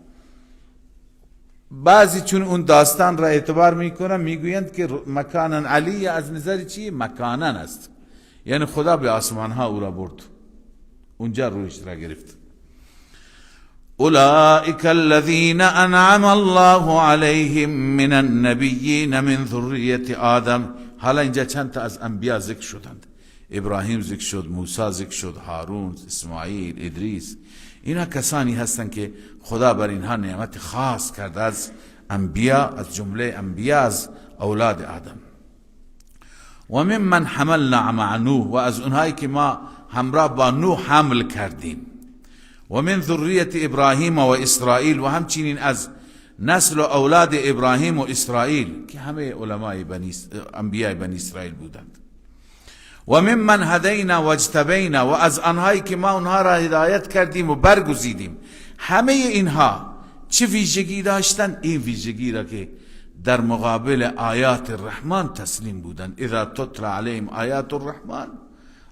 بعضی چون اون داستان را اعتبار میکنن میگویند که مکانن علی از نظر چی؟ مکانن است، یعنی خدا به آسمان ها او را برد، اونجا رویش را گرفت. اولئک الذین انعم الله علیهم من النبیین من ذریة آدم. حالا اینجا چند تا از انبیا ذکر شدند، ابراهیم ذکر شد، موسی ذکر شد، هارون، اسماعیل، ادریس. اینا کسانی هستند که خدا بر اینها نعمت خاص کرده از انبیا، از جمله انبیا از اولاد آدم. و ممن حملنا مع نوح، و از اونهایی که ما همراه با نوح حمل کردیم. و من ذریة ابراهیم و اسرائیل، و همچنین از نسل و اولاد ابراهیم و اسرائیل که همه علمای انبیاء بنی اسرائیل بودند. و ممن هدینا و اجتبینا، و از آنهایی که ما اونها را هدایت کردیم و برگزیدیم. همه اینها چه ویژگی داشتند؟ این ویژگی را که در مقابل آیات الرحمن تسلیم بودند. اذا تتلی علیهم آیات الرحمن،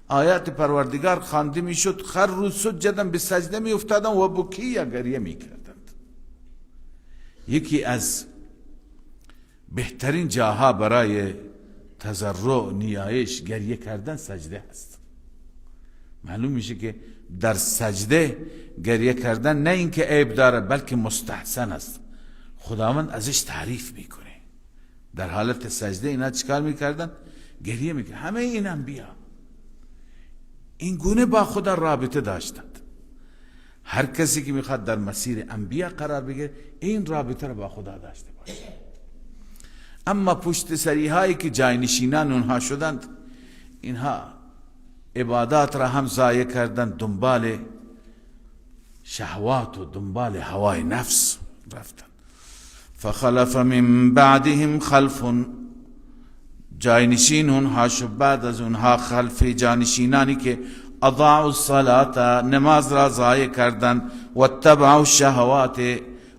آیات پروردگار خوانده میشد، خروا سجدا، به سجده می افتادند و بکیا، گریه می کردند. یکی از بهترین جاها برای تضرع، نیایش، گریه کردن سجده هست. معلوم میشه که در سجده گریه کردن نه اینکه عیب داره بلکه مستحسن است، خداوند ازش تعریف میکنه. در حالت سجده اینا چیکار میکردن؟ گریه میکردن. همه این انبیا این گونه با خدا رابطه داشتند. هر کسی که میخواد در مسیر انبیا قرار بگیره این رابطه را با خدا داشته باشه. اما پشت سری هایی که جاینشینان اونها شدند، اینها عبادات را هم ضایع کردند، دنبال شهوات و دنبال هوای نفس رفتند. فخلف من بعدهم خلف، جاینشین اونها شد، بعد از اونها خلف، جانشینانی که اضاعوا الصلاة، نماز را ضایع کردند، و اتبعوا الشهوات،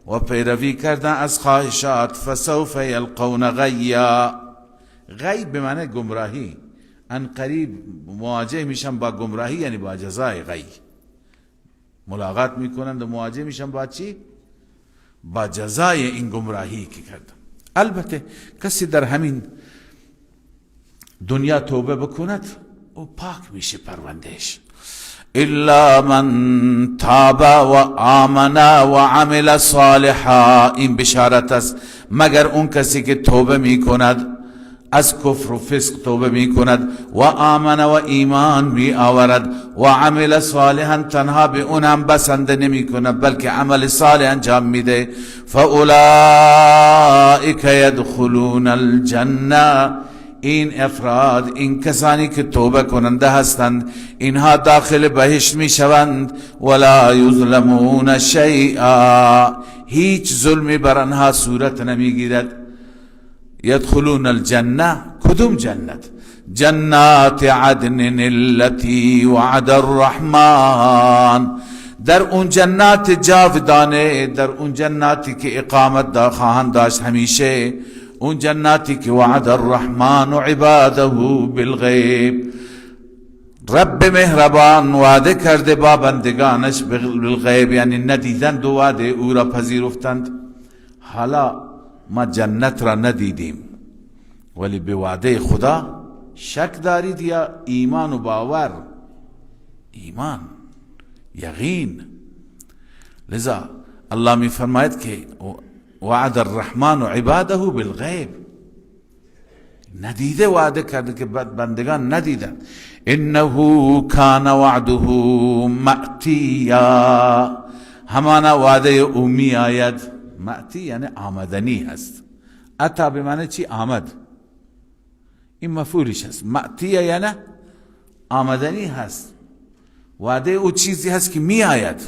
و پیروی کردن از خواهشات. فسوف یلقون غیا، غی به معنی گمراهی، ان قریب مواجه میشن با گمراهی، یعنی با جزای غی ملاقات میکنند و مواجه میشن با چی؟ با جزای این گمراهی که کردن. البته کسی در همین دنیا توبه بکند و پاک میشه پروندهش. الا من تاب و آمن و عمل صالحا، این بشارت است مگر اون کسی که توبه می کند، از کفر و فسق توبه می کند، و آمن و ایمان می آورد، و عمل صالحا، تنها به اونم بسنده نمی کند بلکه عمل صالح انجام میده. فاولئک یدخلون الجنه، این افراد، این کسانی که توبه کننده هستند، اینها داخل بهشت می شوند. ولا یظلمون شیئا، هیچ ظلمی بر آنها صورت نمی گیرد. یدخلون الجنه، کدوم جنت؟ جنات عدن التي وعد الرحمن، در اون جنات جاودانه، در اون جناتی که اقامت خواهند داشت همیشه، اون جناتی که وعد الرحمن عباده بالغیب، رب مهربان وعده کرده با بندگانش بالغیب، یعنی ندیدند و وعده او را پذیرفتند. حالا ما جنت را ندیدیم ولی به وعده خدا شک دارید یا ایمان و باور؟ ایمان، یقین. لذا الله می فرماید که وعد الرحمن عباده بالغیب، ندیده وعده کرده که بندگان ندیدن. انه کان وعده مأتیا، همانا وعده او می آید. مأتی یعنی آمدنی هست. اتا به معنی چی؟ آمد، این مفعولش هست. مأتیا یعنی آمدنی هست، وعده او چیزی هست که می آید.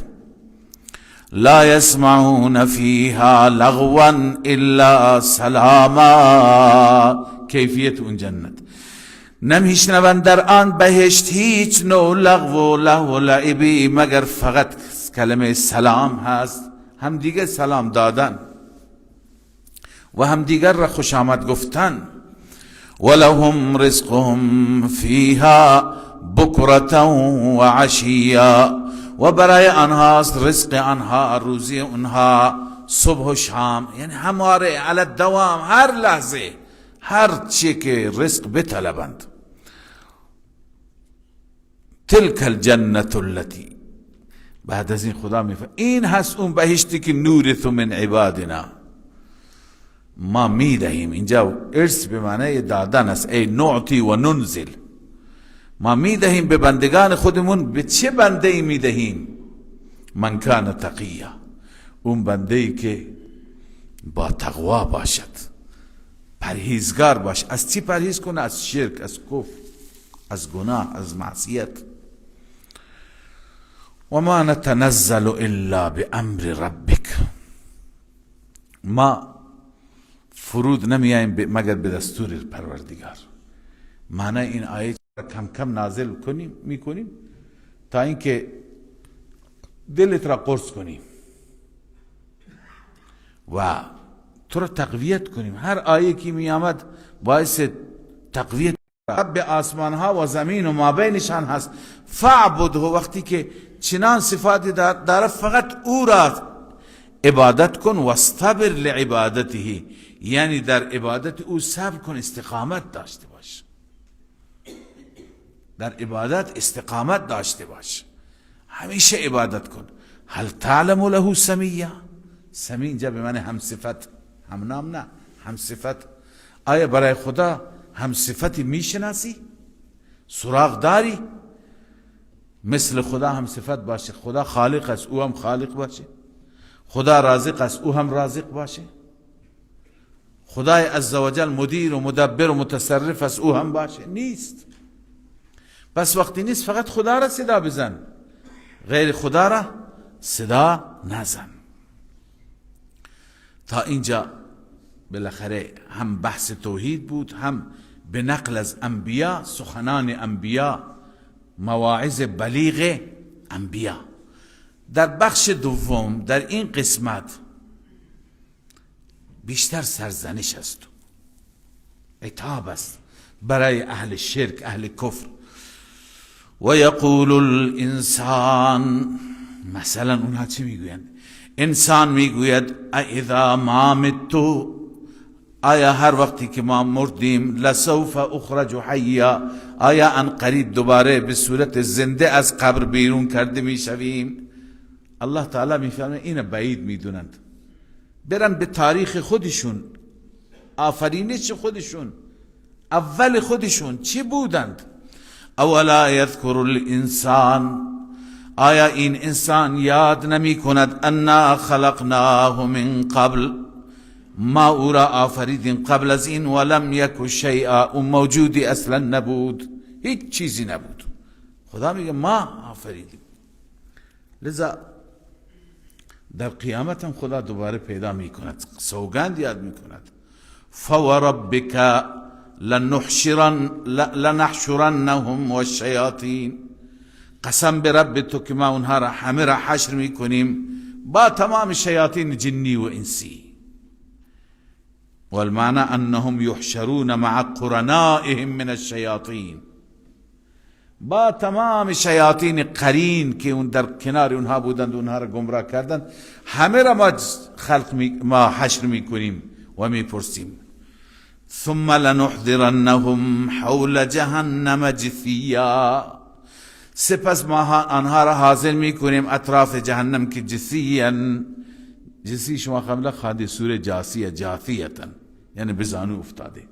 لا يسمعون فيها لغوا الا سلاما، کیفیت اون جنت، نمیشنوند در آن بهشت هیچ نوع لغو و لهو و لعبی مگر فقط کلمه سلام هست، همدیگر سلام دادن و همدیگر را خوش آمد گفتن. ولهم رزقهم فيها بكرة وعشيا، و برای آنهاست رزق آنها، روزی آنها صبح و شام، یعنی همواره علی الدوام، هر لحظه هر چی که رزق بطلبند. تلک الجنة التي، بعد از این خدا میفرماید این هست اون بهشتی که نورث من عبادنا، ما میدهیم. اینجا ارث به معنی دادن است، ای نعطی و ننزل، ما میدهیم به بندگان خودمون. به چه بنده ای میدهیم؟ من کان تقیا، اون بنده ای که با تقوا باشد، پرهیزگار باش. از چی پرهیز کنه؟ از شرک، از کفر، از گناه، از معصیت. و ما نتنزل الا بامر ربک، ما فرود نمیاییم مگر به دستور پروردگار. معنی این آیه کم کم نازل میکنیم تا اینکه دلت را قرص کنیم و تو را تقویت کنیم. هر آیه که می آمد باعث تقویت. رب آسمان ها و زمین و ما بینشان هست، فاعبده، وقتی که چنان صفاتی داره فقط او را عبادت کن. واستبر لعبادته، یعنی در عبادت او صبر کن، استقامت داشته باش، در عبادت استقامت داشته باش، همیشه عبادت کن. هل تعلم له سمیه؟ سمی اینجا به معنی هم صفت، هم نام نه، هم صفت. آیا برای خدا هم صفتی میشناسی؟ سراغ داری؟ مثل خدا هم صفت باشه. خدا خالق است، او هم خالق باشه. خدا رازق است، او هم رازق باشه. خدای عزوجل مدیر و مدبر و متصرف است، او هم باشه. نیست. پس وقتی نیست فقط خدا را صدا بزن، غیر خدا را صدا نزن. تا اینجا بالاخره هم بحث توحید بود، هم به نقل از انبیا، سخنان انبیا، مواعظ بلیغ انبیا. در بخش دوم در این قسمت بیشتر سرزنش است، عتاب است برای اهل شرک، اهل کفر. و یقول الانسان، مثلا اونها چی میگویند؟ انسان میگوید اذا ما متو، آیا هر وقتی که ما مردیم، لسوف اخرج حیا، آیا ان قریب دوباره به صورت زنده از قبر بیرون کرده میشویم؟ الله تعالی میفرماید این بعید میدونند. برن به تاریخ خودشون، آفرینش خودشون، اول خودشون چی بودند. اولا یذکر الانسان، آیا این انسان یاد نمی کند انا خلقناه من قبل، ما او را آفریدیم قبل از این، ولم یک شیئا، او موجودی اصلا نبود، هیچ چیزی نبود. خدا میگه ما آفریدیم. لذا در قیامت هم خدا دوباره پیدا می کند، سوگند یاد می کند. فوربک لنحشرنهم والشیاطین، قسم به رب تو که ما اونها را همه را حشر می کنیم با تمام شیاطین جنی و انسی. والمعنى انهم يحشرون مع قرنائهم من الشیاطین، با تمام شیاطین قرین که اون در کنار اونها بودند، اونها را گمراه کردند، همه را ما حشر می کنیم و می پرسیم. ثم لنحضرنهم حول جهنم جثیا، سپس ما آنها را حاضر می کنیم اطراف جهنم که جثیاً، جثی شما قبل خواندید سوره جاثیه، جاثیتاً یعنی بزانو افتاده،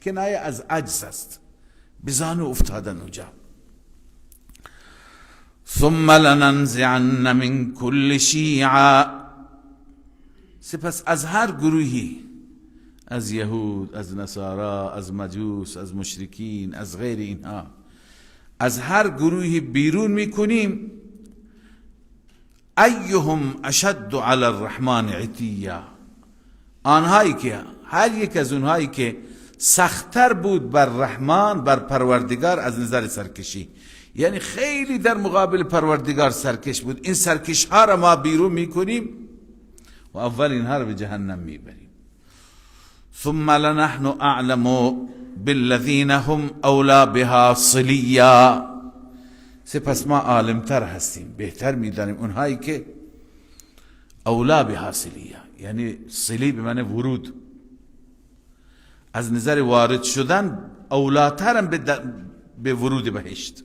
کنایه از عجز است، بزانو افتادن اونجا. ثم لننزعن من كل شیعه، سپس از هر گروهی، از یهود، از نصارا، از مجوس، از مشرکین، از غیر اینها، از هر گروهی بیرون میکنیم. ایهم اشد علی الرحمن عتیا، آنهایی که، هر یک از اونهایی که سختتر بود بر رحمان، بر پروردگار از نظر سرکشی، یعنی خیلی در مقابل پروردگار سرکش بود، این سرکش ها را ما بیرون میکنیم و اول اینها را به جهنم میبریم. ثم لنحن اعلم بالذین هم اولا بها صلیا، سپس ما عالمتر هستیم، بهتر میدانیم اونهایی که اولا بها صلیه، یعنی صلی به معنی ورود، از نظر وارد شدن اولاترن به ورود بهشت.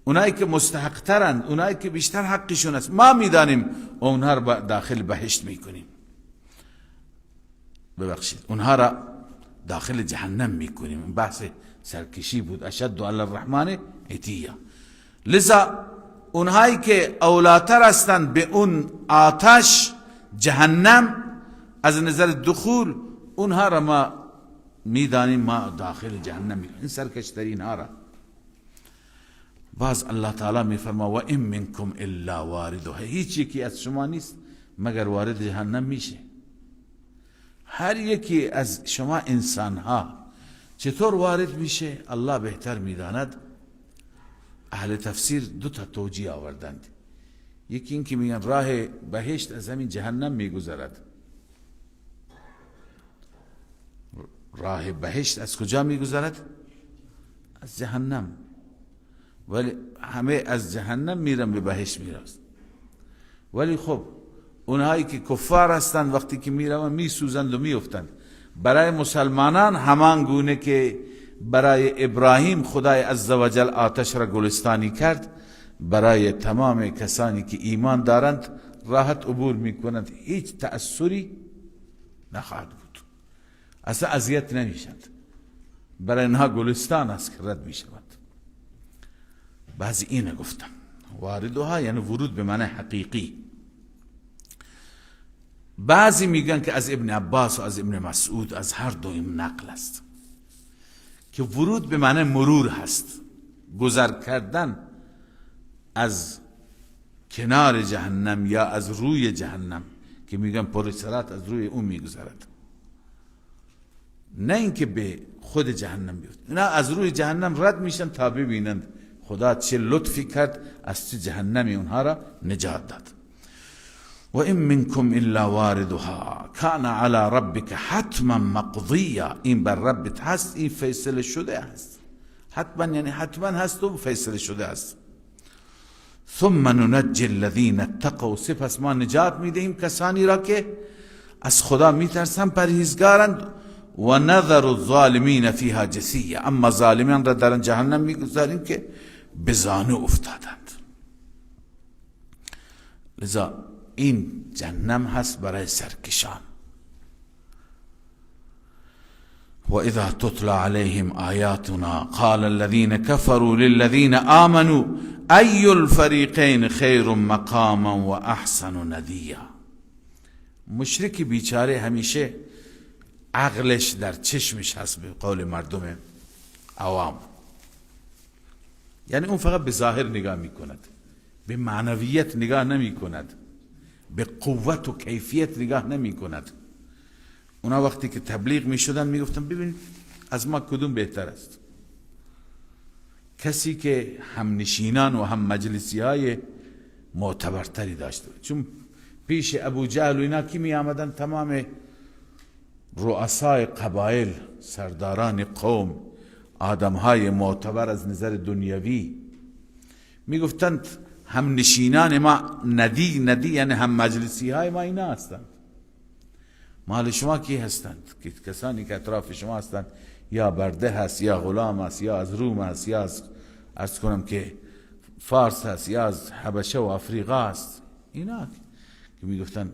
اونایی که مستحق ترند، اونایی که بیشتر حقشون است، ما میدانیم اونها را داخل بهشت میکنیم، ببخشید اونها را داخل جهنم میکنیم. بحث سرکشی بود، اشد علی الرحمن عتیا. لذا اونهایی که اولاتر هستند به اون آتش جهنم از نظر دخول، اونها را ما میدانیم ما داخل جهنم میکنیم، این سرکشترین ها را. باز الله تعالی میفرما و این منکم الا واردها، هیچ یکی از شما نیست مگر وارد جهنم میشه. هر یکی از شما انسان ها چطور وارد میشه الله بهتر میداند. اهل تفسیر دو تا توجیه آوردند. یکی این که میگن راه بهشت از همین جهنم میگذرد. راه بهشت از کجا میگذرد؟ از جهنم. ولی همه از جهنم میرن به بهشت میرن. ولی خب اونهایی که کفار هستند وقتی که میرن میسوزند و میافتند. برای مسلمانان همان گونه که برای ابراهیم خدای عزوجل آتش را گلستانی کرد، برای تمام کسانی که ایمان دارند راحت عبور میکنند، هیچ تأثری نخواهد بود، اصلا اذیت نمیشند. برای اینها گلستان است که رد میشود. بعضی اینه گفتم واردها یعنی ورود به معنی حقیقی. بعضی میگن که از ابن عباس و از ابن مسعود از هر دو این نقل است که ورود به معنی مرور هست، گذر کردن از کنار جهنم یا از روی جهنم، که میگن پرسرات از روی اون میگذرد، نه اینکه به خود جهنم بیفت. اینا از روی جهنم رد میشن تا ببینند خدا چه لطفی کرد، از چه جهنمی اونها را نجات داد. و این منکم الا واردها کان علی ربک حتما مقضیا، این بر ربت هست، این فیصله شده است. حتما یعنی حتما هست و فیصله شده است. ثم ننجی الذین اتقوا، سپس ما نجات میدهیم کسانی را که از خدا میترسن، پرهیزگارند. و نذر الظالمین فیها جثیا، اما ظالمان را در جهنم میگذاریم که به زانو افتادند. لذا این جهنم هست برای سرکشان. و اذا تتلى عليهم آیاتنا قال الذين كفروا للذين آمنوا ای الفریقین خیر مقاما و احسن ندیا. مشرک بیچاره همیشه عقلش در چشمش هست، به قول مردم عوام. یعنی اون فقط به ظاهر نگاه میکند، به معنویت نگاه نمی کند، به قوت و کیفیت نگاه نمی کند. اونا وقتی که تبلیغ می شدن می گفتن ببینید از ما کدوم بهتر است. کسی که هم نشینان و هم مجلسی های معتبرتری داشته. چون پیش ابو جهل و اینا کی می آمدن؟ تمام رؤسای قبایل، سرداران قوم، آدم های معتبر از نظر دنیوی می گفتند هم نشینان ما ندی یعنی هم مجلسی های ما اینا هستند. مال شما کی هستند؟ که کسانی که اطراف شما هستند یا برده هست یا غلام هست یا از روم هست یا از عرض کنم که فارس هست یا از حبشه و افریقا هست. اینا که می گفتند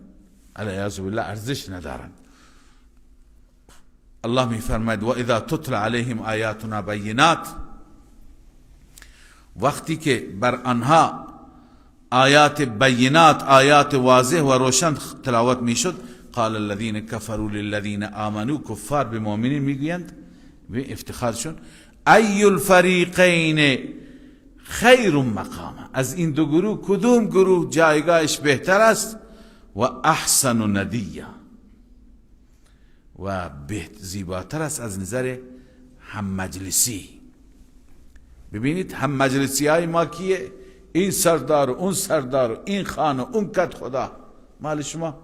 علیه بالله ارزش ندارند. الله می فرماید و اذا تتلى علیهم آیاتنا بینات، وقتی که بر آنها آیات بینات، آیات واضح و روشن تلاوت می شد، قال الذين كفروا للذين آمنوا، کفار به مؤمنین میگویند به افتخارشون، ای الفریقین خیر مقاما، از این دو گروه کدوم گروه جایگاهش بهتر است؟ و احسن ندیا، و زیباتر است از نظر هم مجلسی. ببینید هم مجلسی های ما کیه؟ این سردار و اون سردار و این خان و اون کت خدا. مال شما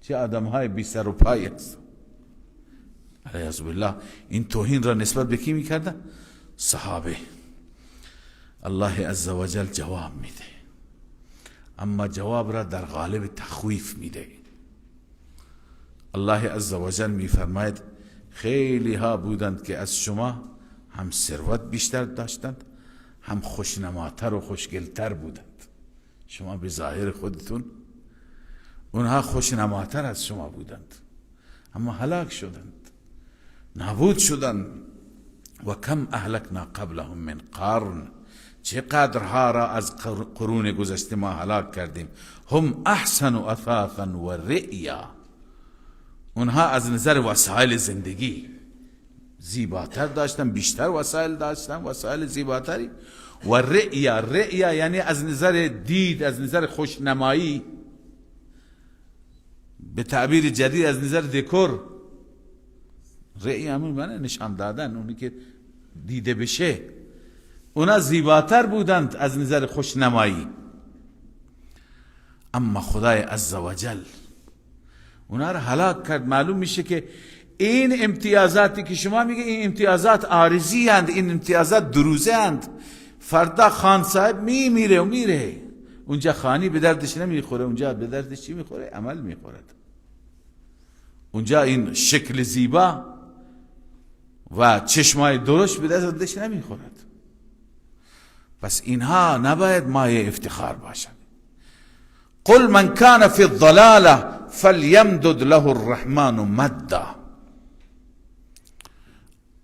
چه آدم های بی سر و پای هست. علیه بالله این توهین را نسبت به کی میکردن؟ صحابه. الله عزوجل جواب میده. اما جواب را در قالب تخویف میده. الله عزوجل میفرماید خیلی ها بودند که از شما هم ثروت بیشتر داشتند، هم خوشنماتر و خوشگلتر بودند. شما به ظاهر خودتون، اونها خوشنماتر از شما بودند، اما هلاک شدند، نابود شدند. و کم اهلکنا قبلهم من قرن، چقدرها را از قرون گذشته ما هلاک کردیم. هم احسن اثاثا و رئیا، اونها از نظر وسایل زندگی زیباتر داشتن، بیشتر وسایل داشتن، وسایل زیباتری. و رئیا یعنی از نظر دید، از نظر خوشنمایی، به تعبیر جدید از نظر دکور. رئیا همون معنی نشان دادن، اونی که دیده بشه. اونا زیباتر بودند از نظر خوشنمایی، اما خدای عزوجل اونا را هلاک کرد. معلوم میشه که این امتیازاتی که شما میگه این امتیازات عارضی هند، این امتیازات دروزه هند. فردا خان صاحب میمیره و میره، اونجا خانی به دردش نمیخوره، اونجا به دردش چی میخوره؟ عمل میخورد. اونجا این شکل زیبا و چشمای درشت به دردش نمیخورد. پس اینها نباید مایه افتخار باشند. قل من کان فی الضلاله فلیمدد له الرحمن مدا.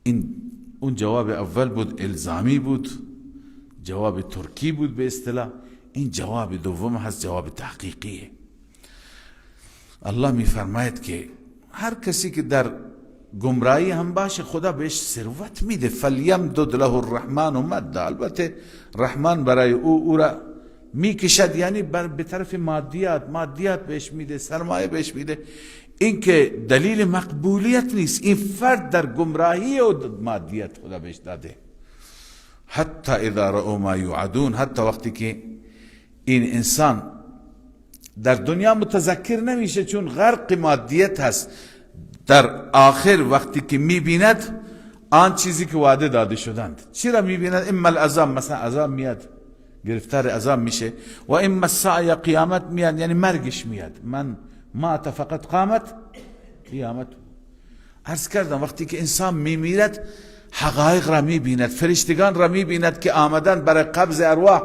این اون جواب اول بود، الزامی بود، جواب ترکی بود به اصطلاح. این جواب دوم هست، جواب تحقیقیه. الله میفرماید که هر کسی که در گمراهی هم باشه خدا بهش ثروت میده. فلیمدد له الرحمن مدا. البته رحمان برای او را میکشد، یعنی به طرف مادیات بهش میده، سرمایه بهش میده. این که دلیل مقبولیت نیست. این فرد در گمراهی و مادیت خدا بهش داده. حتی اذا رأوا ما یوعدون، حتی وقتی که این انسان در دنیا متذکر نمیشه چون غرق مادیت هست، در آخر وقتی که میبیند آن چیزی که وعده داده شدند، چی را میبیند؟ اما العذاب، مثلا عذاب میاد، گرفتار عذاب میشه. و اما الساعه، قیامت میاد، یعنی مرگش میاد. من مات فقط قامت قیامت. عرض کردم وقتی که انسان میمیرد حقایق را میبیند، فرشتگان را میبیند که آمدن برای قبض ارواح.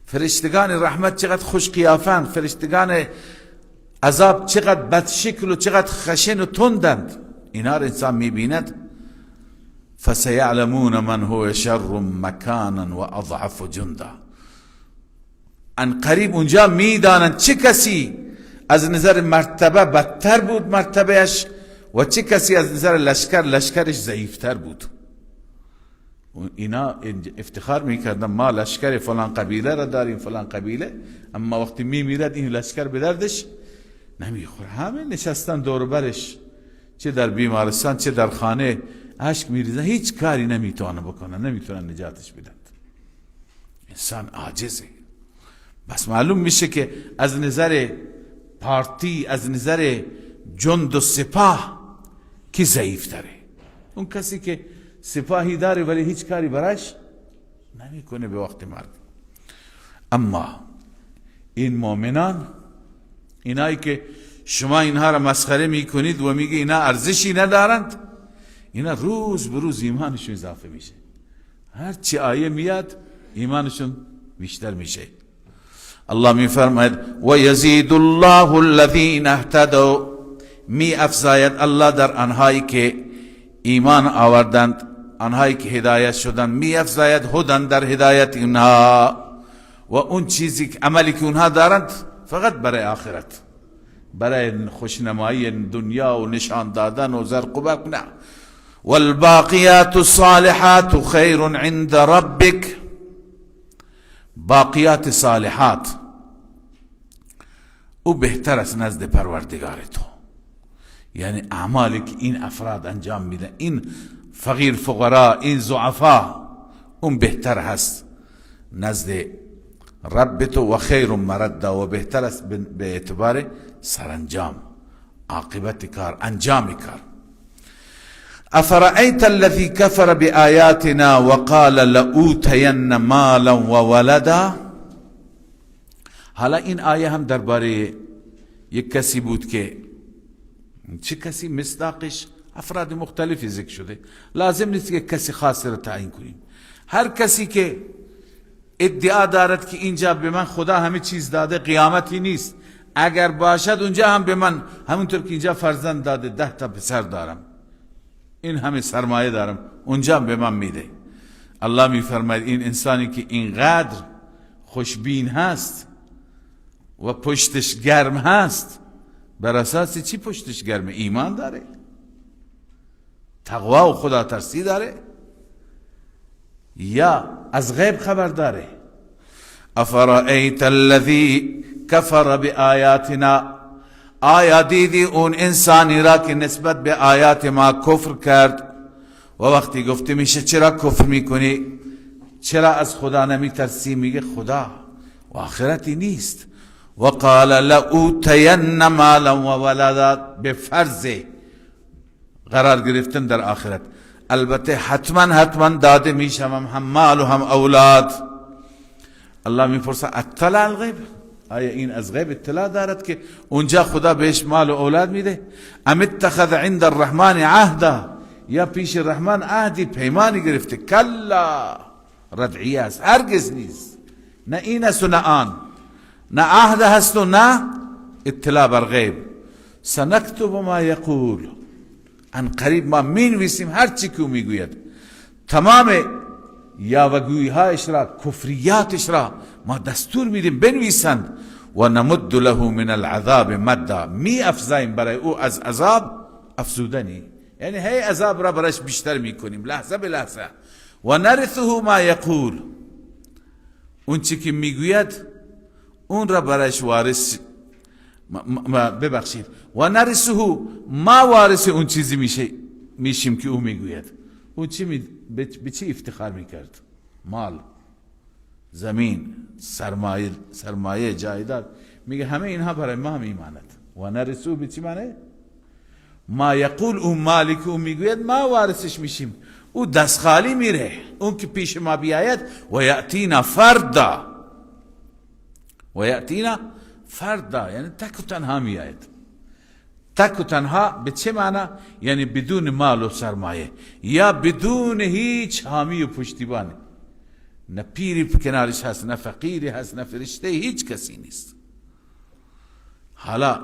فرشتگان رحمت چقدر خوش قیافند، فرشتگان عذاب چقدر بدشکل و چقدر خشن و تندند. اینا را انسان میبیند. فسيعلمون من هو شر مكانا واضعف جندا. ان قریب اونجا میدانند چه کسی از نظر مرتبه بدتر بود مرتبهش و چه کسی از نظر لشکرش ضعیفتر بود. اینا افتخار میکردن ما لشکر فلان قبیله را داریم، فلان قبیله، اما وقتی میمیرد این لشکر به دردش نمیخوره. همه نشستن دور برش، چه در بیمارستان چه در خانه، اشک میریزن، هیچ کاری نمیتونن بکنن، نمیتونن نجاتش بدن. انسان عاجزه. بس معلوم میشه که از نظر پارتی، از نظر جند و سپاه کی ضعیفتره؟ اون کسی که سپاهی داره ولی هیچ کاری براش نمیکنه به وقت مرگ. اما این مؤمنان، اینایی که شما اینها را مسخره میکنید و میگه اینا ارزشی ندارند، اینا روز به روز ایمانشون اضافه میشه. هر چی آیه میاد ایمانشون بیشتر میشه. الله میفرماید و یزید الله الذین اهتدوا، می افزاید الله در آنهایی که ایمان آوردند، آنهایی که هدایت شدند، می افزاید هدن در هدایت اونها. و اون چیزی که عملی که اونها دارند فقط برای آخرت، برای خوشنمایی دنیا و نشان دادن و زرق و برق نه. والباقیات الصالحات خیر عند ربک. باقیات صالحات او بهتر است نزد پروردگار تو. یعنی اعمالی که این افراد انجام میدن، این فقیر فقرا، این ضعفا، اون بهتر هست نزد رب تو. و خیر مردا، و بهتر است به اعتبار سرانجام، عاقبت کار، انجام کار. افرأیت الذی کفر بآیاتنا وقال لأوتین مالا وولدا. حالا این آیه هم درباره یک کسی بود که چه کسی؟ مصداقش افراد مختلفی ذکر شده، لازم نیست که کسی خاصی را تعیین کنیم. هر کسی که ادعا دارد که اینجا به من خدا همه چیز داده، قیامتی نیست، اگر باشد اونجا هم به من همونطور که اینجا فرزند داده، 10 تا پسر دارم، این همه سرمایه دارم، اونجا هم به من میده. الله میفرماید این انسانی که اینقدر خوشبین هست و پشتش گرم هست، بر اساس چی پشتش گرمه؟ ایمان داره، تقوا و خدا ترسی داره، یا از غیب خبر داره؟ افرأیت الذی کفر بآیاتنا، آیا دیدی اون انسانی را که نسبت به آیات ما کفر کرد؟ و وقتی گفته میشه چرا کفر میکنی، چرا از خدا نمیترسی، میگه خدا و آخرتی نیست. و قال لأوتین مالا و ولدا، به فرض قرار گرفتن در آخرت، البته حتما داده میشم هم مال و هم اولاد. الله میپرسه اطلع الغیب، آیا این از غیب اطلاع دارد که اونجا خدا بهش مال و اولاد میده؟ ام اتخذ عند الرحمن عهدا، یا پیش رحمان عهدی پیمانی گرفته؟ کلا، ردعیه است، هرگز نیست. نه این است و نه آن، نه عهد هست و نه اطلاع بر غیب. سنکتب ما یقول، ان قریب ما مینویسیم هر چی که میگوید، تمام یاوه‌گویی هایش را، کفریاتش را ما دستور میدیم بنویسند. و نمد له من العذاب مدا، می افزاییم برای او از عذاب افزودنی، یعنی هی عذاب را برایش بیشتر میکنیم لحظه به لحظه. و نرثه ما یقول، اون چی که میگوید اون را برایش وارث، ببخشید، و نرثه ما وارث اون چیزی میشیم که او میگوید. اون چی به چی افتخار میکرد؟ مال، زمین، سرمایه، جایداد، میگه همه اینها برای ما میماند. و نرثه به چی معنی؟ ما یقول، اون مالی که او میگوید ما وارثش میشیم، او دست خالی میره. اون که پیش ما بیاید، و یأتینا فردا، و یأتینا فردا یعنی تک و تنها میاید. تک و تنها به چه معنی؟ یعنی بدون مال و سرمایه، یا بدون هیچ حامی و پشتیبان، نه پیری کنارش هست، نه فقیری هست، نه فرشته، هیچ کسی نیست. حالا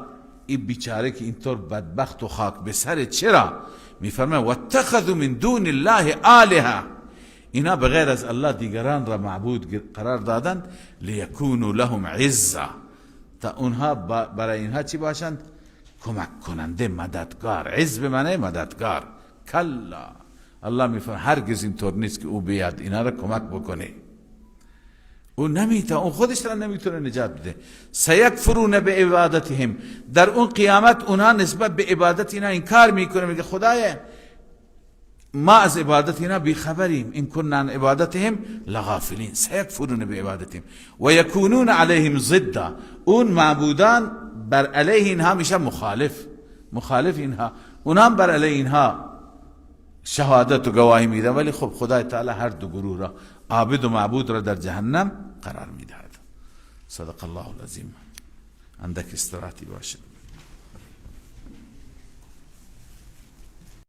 این بیچاره که اینطور بدبخت و خاک به سر، چرا؟ میفرماید واتخذوا من دون الله آلهه، اینا بغیر از الله دیگران را معبود قرار دادند، لیکونوا لهم عزا، تا اونها برای اینها چی باشند؟ کمک کننده، مددگار. عز به معنی مددگار. کلا، الله میفرماید هرگز اینطور نیست که او بیاد اینا را کمک بکنه. او نمیتونه، اون خودش را نمیتونه نجات بده. سیکفرون به عبادتهم، در اون قیامت اونها نسبت به عبادت اینا انکار میکنه، میگه خدایا ما از عبادت اینا بیخبریم، این کنن عن عبادتهم لغافلین. سیکفرون به عبادتهم و یکونون علیهم ضدا، اون معبودان بر علیه اینها میشه مخالف اینها، اونها هم بر علیه اینها شهادت و گواهی میدن، ولی خب خدای تعالی هر دو گروه را، عابد و معبود را در جهنم قرار میدهد. صدق الله العظیم. اندک استراحتی باشه.